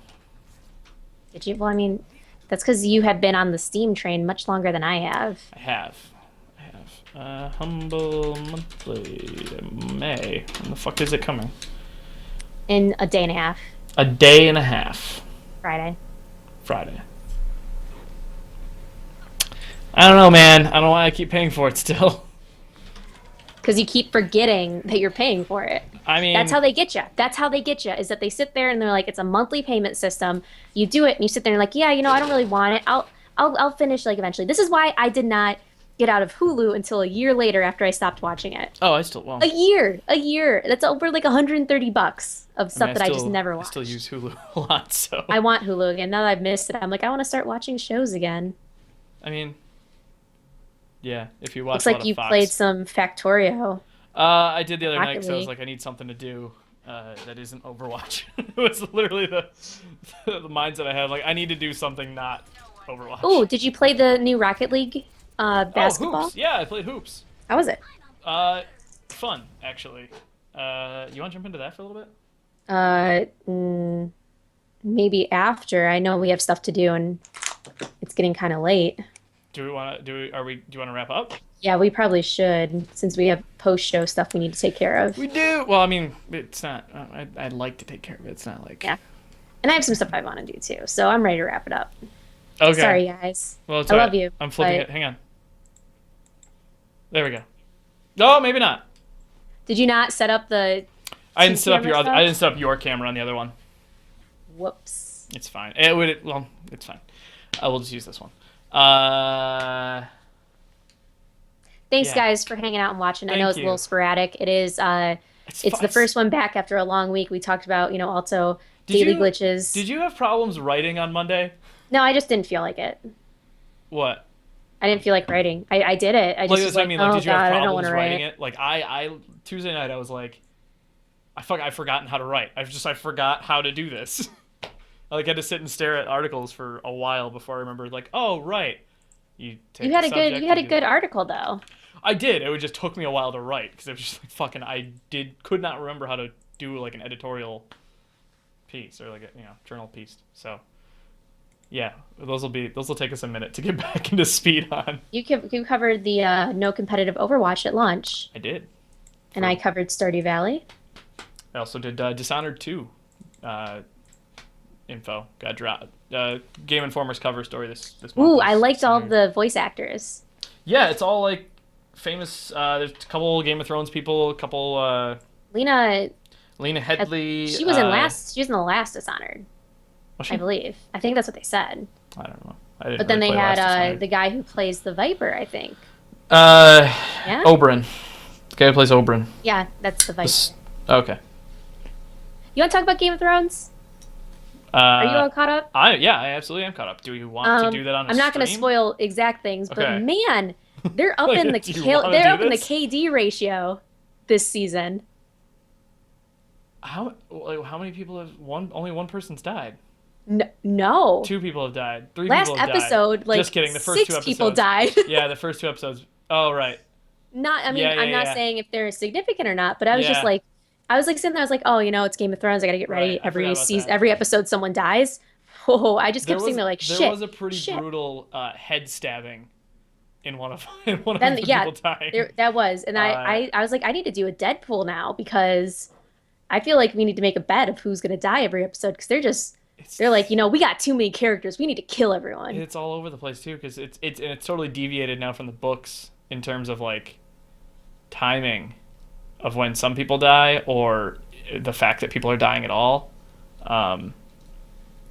Did you? Well, I mean, that's because you have been on the Steam train much longer than I have. I have. Humble Monthly May. When the fuck is it coming? In a day and a half, A day and a half. Friday. Friday. I don't know, man. I don't know why I keep paying for it still. because you keep forgetting that you're paying for it. I That's mean, how they get you. That's how they get you, is that they sit there and they're like, it's a monthly payment system. You do it and you sit there and like, yeah, I don't really want it. I'll finish like eventually. This is why I did not get out of Hulu until a year later after I stopped watching it. oh, I still well. A year. That's over like $130 of I mean, stuff that I just never I still watched. use Hulu a lot, so I want Hulu again. Now that I've missed it, I'm like, I want to start watching shows again. I mean, yeah, if you Looks watch a lot like of you played Fox. some Factorio, I did the other night Rocket because I was League. like, I need something to do that isn't Overwatch. It was literally the mindset I had. Like, I need to do something not Oh, Overwatch. did you play the new Rocket League Oh, basketball? hoops! Yeah, I played hoops. How was it? Uh, Fun actually. You want to jump into that for a little bit? Uh, mm, Maybe after. I know we have stuff to do and it's getting kind of late. Do we want to? Do we? Are we? Do you want to wrap up? Yeah, we probably should, since we have post-show stuff we need to take care of. We do. Well, I mean, it's not. I'd like to take care of it. It's not like. Yeah. And I have some stuff I want to do too, so I'm ready to wrap it up. Okay. Sorry, guys. Well, it's I all love right. you, I'm flipping but it. Hang on. There we go. No, maybe not. did you not set up the I two didn't set up camera your. stuff? I didn't set up your camera on the other one. Whoops. It's fine. It would. Well, it's fine. I will just use this one. Uh. Thanks, Yeah. guys, for hanging out and watching. I know Thank it's a little you. sporadic. It is. It's the It's. first one back after a long week. We talked about, also Did daily you? glitches. Did you have problems writing on Monday? No, I just didn't feel like it. What? I didn't feel like writing. I did it. I Like just that's was what I like, mean. Like, oh did you have God, I don't want problems to writing write. it? Like I Tuesday night I was like, I've forgotten how to write. I forgot how to do this. I like had to sit and stare at articles for a while before I remembered. Like, oh right, you take the subject. You had a do good that. article though. I did. It would just took me a while to write because it was just like fucking. Could not remember how to do like an editorial piece or like a journal piece. So yeah, those will take us a minute to get back into speed on. You covered the no competitive Overwatch at launch, I did. and I covered Stardew Valley. I also did Dishonored 2 uh, info. Got dropped. Game Informer's cover story this month. Ooh, was I liked all Dishonored. the voice actors. Yeah, it's all like famous. There's a couple Game of Thrones people, a couple Lena, Lena Headley. she was in last. She was in the last Dishonored, Was I she? believe. I think that's what they said. I don't know. I didn't But then really they play had last Dishonored. the guy who plays the Viper, I think. Yeah, Oberyn. The guy who plays Oberyn. yeah, that's the Viper. Okay. You want to talk about Game of Thrones? Are you all caught up? I absolutely am caught up. Do you want to do that on a I'm not going to stream? spoil exact things, but Okay. man, they're up Like, in the do you wanna they're do up in the this? KD ratio this season. How many people have only one person's died? No. Two people have died. Three Last people have episode, died. like Just kidding. The first six two episodes. people died. Yeah, the first two episodes. Oh right. I mean, I'm not Yeah. saying if they're significant or not, but I was just Yeah. like, I was like sitting there, I was like, oh, it's Game of Thrones. I got to get ready. Right, I forgot Every about season, that. every episode, someone dies. Oh, I just There kept was sitting there like, there shit. was a pretty shit. brutal head stabbing in one of in one Then of the yeah, people dying. that was, and I was like, I need to do a Deadpool now because I feel like we need to make a bet of who's gonna die every episode because It's they're like, we got too many characters. We need to kill everyone. it's all over the place too because it's totally deviated now from the books in terms of like timing of when some people die or the fact that people are dying at all.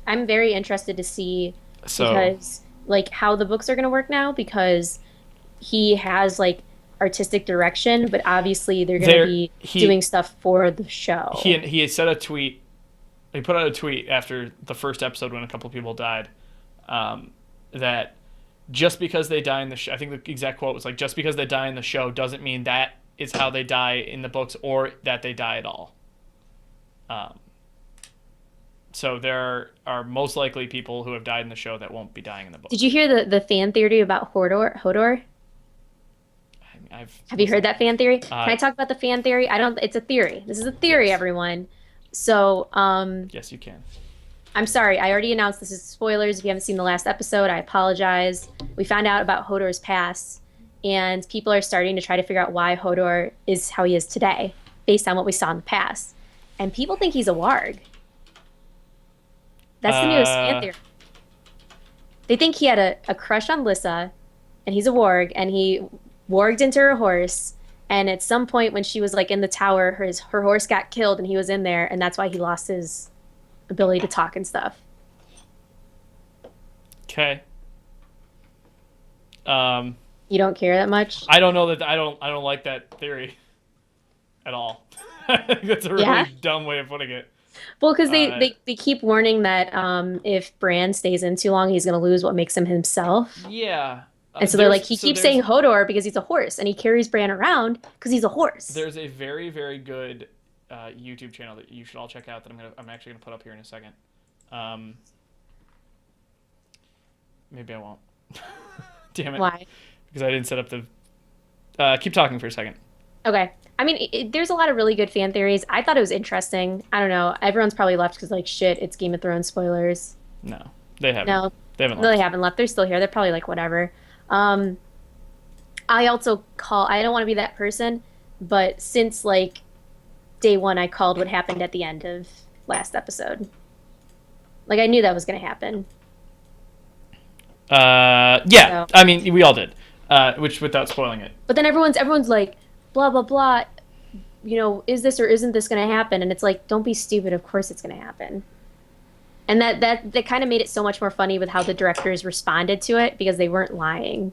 I'm very interested to see So because like how the books are gonna work now because he has like artistic direction, but obviously they're gonna There- be he- doing stuff for the show. he had said a tweet. He put out a tweet after the first episode when a couple of people died, that just because they die in the show, I think the exact quote was like, just because they die in the show doesn't mean that is how they die in the books or that they die at all. So there are most likely people who have died in the show that won't be dying in the book. Did you hear the fan theory about Hodor? Have you heard that fan theory? Can I talk about the fan theory? I don't. It's a theory. This is a theory, Yes. everyone. So, Yes, you can. I'm sorry. I already announced this is spoilers. If you haven't seen the last episode, I apologize. We found out about Hodor's past, and people are starting to try to figure out why Hodor is how he is today, based on what we saw in the past. And people think he's a warg. That's the newest fan theory. They think he had a crush on Lyssa, and he's a warg, and he warged into her horse, And at some point when she was like in the tower, her horse got killed and he was in there, and that's why he lost his ability to talk and stuff. Okay. Um, You don't care that much? I don't know that I don't like that theory at all. I think that's a really Yeah. dumb way of putting it. Well, because Uh, they keep warning that if Bran stays in too long, he's gonna lose what makes him himself. yeah. And so they're like, he keeps saying Hodor because he's a horse, and he carries Bran around because he's a horse. there's a very very good YouTube channel that you should all check out that I'm actually gonna put up here in a second. Um, maybe I won't. Damn it, Why? because I didn't set up the. Keep talking for a second. Okay. I mean, there's a lot of really good fan theories. I thought it was interesting. I don't know. Everyone's probably left because like shit, it's Game of Thrones spoilers. No, they haven't. No, They haven't no, they left. haven't left. They're still here. They're probably like whatever. Um, I also call. I don't want to be that person, but since like day one, I called what happened at the end of last episode. Like I knew that was gonna happen. Yeah. So, I mean, we all did. Which without spoiling it. but then everyone's like, blah blah blah. You know, is this or isn't this gonna happen? And it's like, don't be stupid. Of course it's gonna happen. And that kind of made it so much more funny with how the directors responded to it because they weren't lying.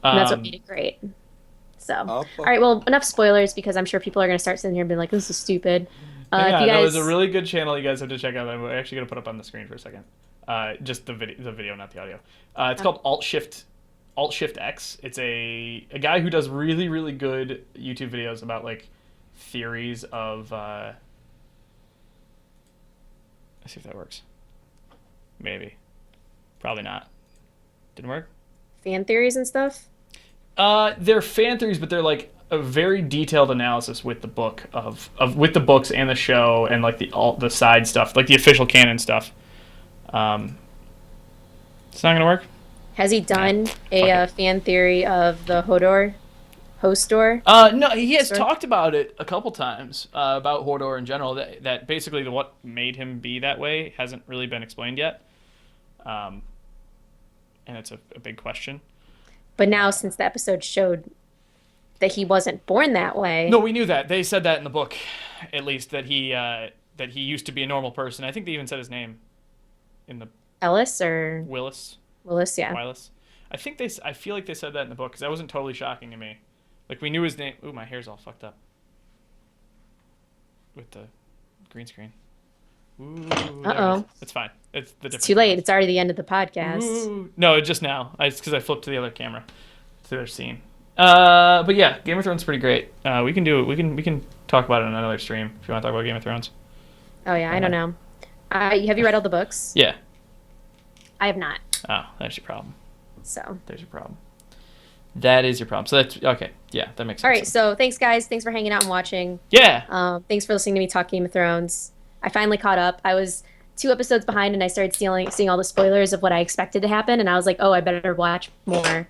And that's what Um, made it great. So, all Up. right, well, enough spoilers because I'm sure people are going to start sitting here and being like, this is stupid. If yeah, you no, it's a guys, really good channel you guys have to check out. I'm actually gonna put up on the screen for a second. Just the video, not the audio. It's called Alt Shift X. It's a guy who does really really good YouTube videos about like theories of. Let's see if that works. Maybe, probably not. Didn't work. fan theories and stuff. They're fan theories, but they're like a very detailed analysis with the book of with the books and the show and like the side stuff, like the official canon stuff. Um, it's not gonna work. Has he done fuck a it. fan theory of the Hodor host door? No, he has Sorry? talked about it a couple times about Hodor in general. That basically what made him be that way hasn't really been explained yet, um, and it's a big question. But now, since the episode showed that he wasn't born that way, No, we knew that. They said that in the book, at least that he used to be a normal person. I think they even said his name in the Ellis or Willis. Willis, yeah. Willis. I feel like they said that in the book because that wasn't totally shocking to me. Like we knew his name. Ooh, my hair's all fucked up with the green screen. Ooh, there it is. Uh-oh. It's fine. It's the different It's too late. cameras. It's already the end of the podcast. Ooh. No, just now. It's because I flipped to the other camera, to their scene. But yeah, Game of Thrones is pretty great. We can do it. We can talk about it on another stream if you want to talk about Game of Thrones. Oh, yeah, I don't know. Have you read all the books? Yeah. I have not. Oh, that's your problem. So. There's your problem. That is your problem. So that's okay. Yeah, that makes sense. All right, so thanks, guys. Thanks for hanging out and watching. Yeah. Thanks for listening to me talk Game of Thrones. I finally caught up. I was 2 episodes behind, and I started seeing all the spoilers of what I expected to happen, and I was like, oh, I better watch more,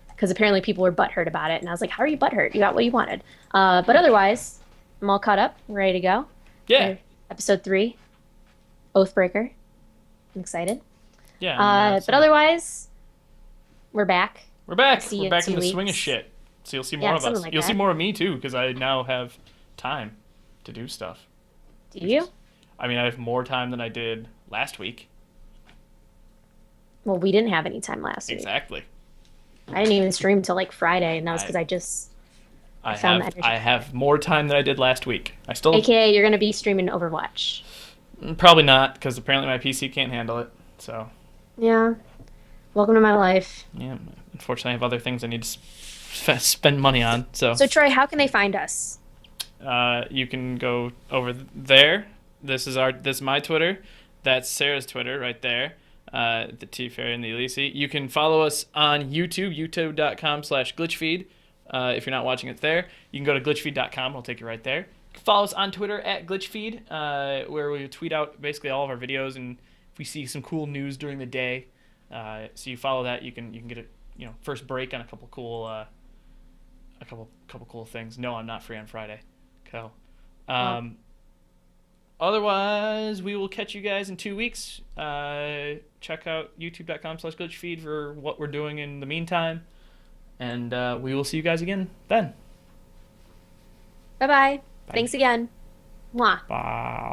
because apparently people were butthurt about it, and I was like, how are you butthurt? You got what you wanted. But otherwise, I'm all caught up, ready to go. Yeah. Episode 3, Oathbreaker. I'm excited. Yeah. I'm, But otherwise, we're back. we're back. see We're you in back in 2 the swing of weeks. shit. So you'll see Yeah, more of us. something like You'll see that. more of me too, because I now have time to do stuff. Do you? I mean, I have more time than I did last week. Well, we didn't have any time last week. Exactly. I didn't even stream till like Friday, and that was I- because I just I found have the energy. I have more time than I did last week. I still AKA, you're gonna be streaming Overwatch. probably not because apparently my PC can't handle it. So Yeah. Welcome to my life. yeah, unfortunately, I have other things I need to spend money on. So, So Troy, how can they find us? you can go over there. This is my Twitter. That's Sarah's Twitter right there. The T Fairy and the Elise. You can follow us on YouTube, youtube.com/glitchfeed. If you're not watching it there, you can go to glitchfeed.com. It'll take you right there. Follow us on Twitter at glitchfeed, where we tweet out basically all of our videos, and if we see some cool news during the day, so you follow that, you can get a first break on a couple cool cool things. No, I'm not free on Friday. Co. Otherwise, we will catch you guys in 2 weeks. Check out youtube.com/glitchfeed for what we're doing in the meantime. And we will see you guys again then. Bye bye. Bye. Thanks again. Mwah. Bye.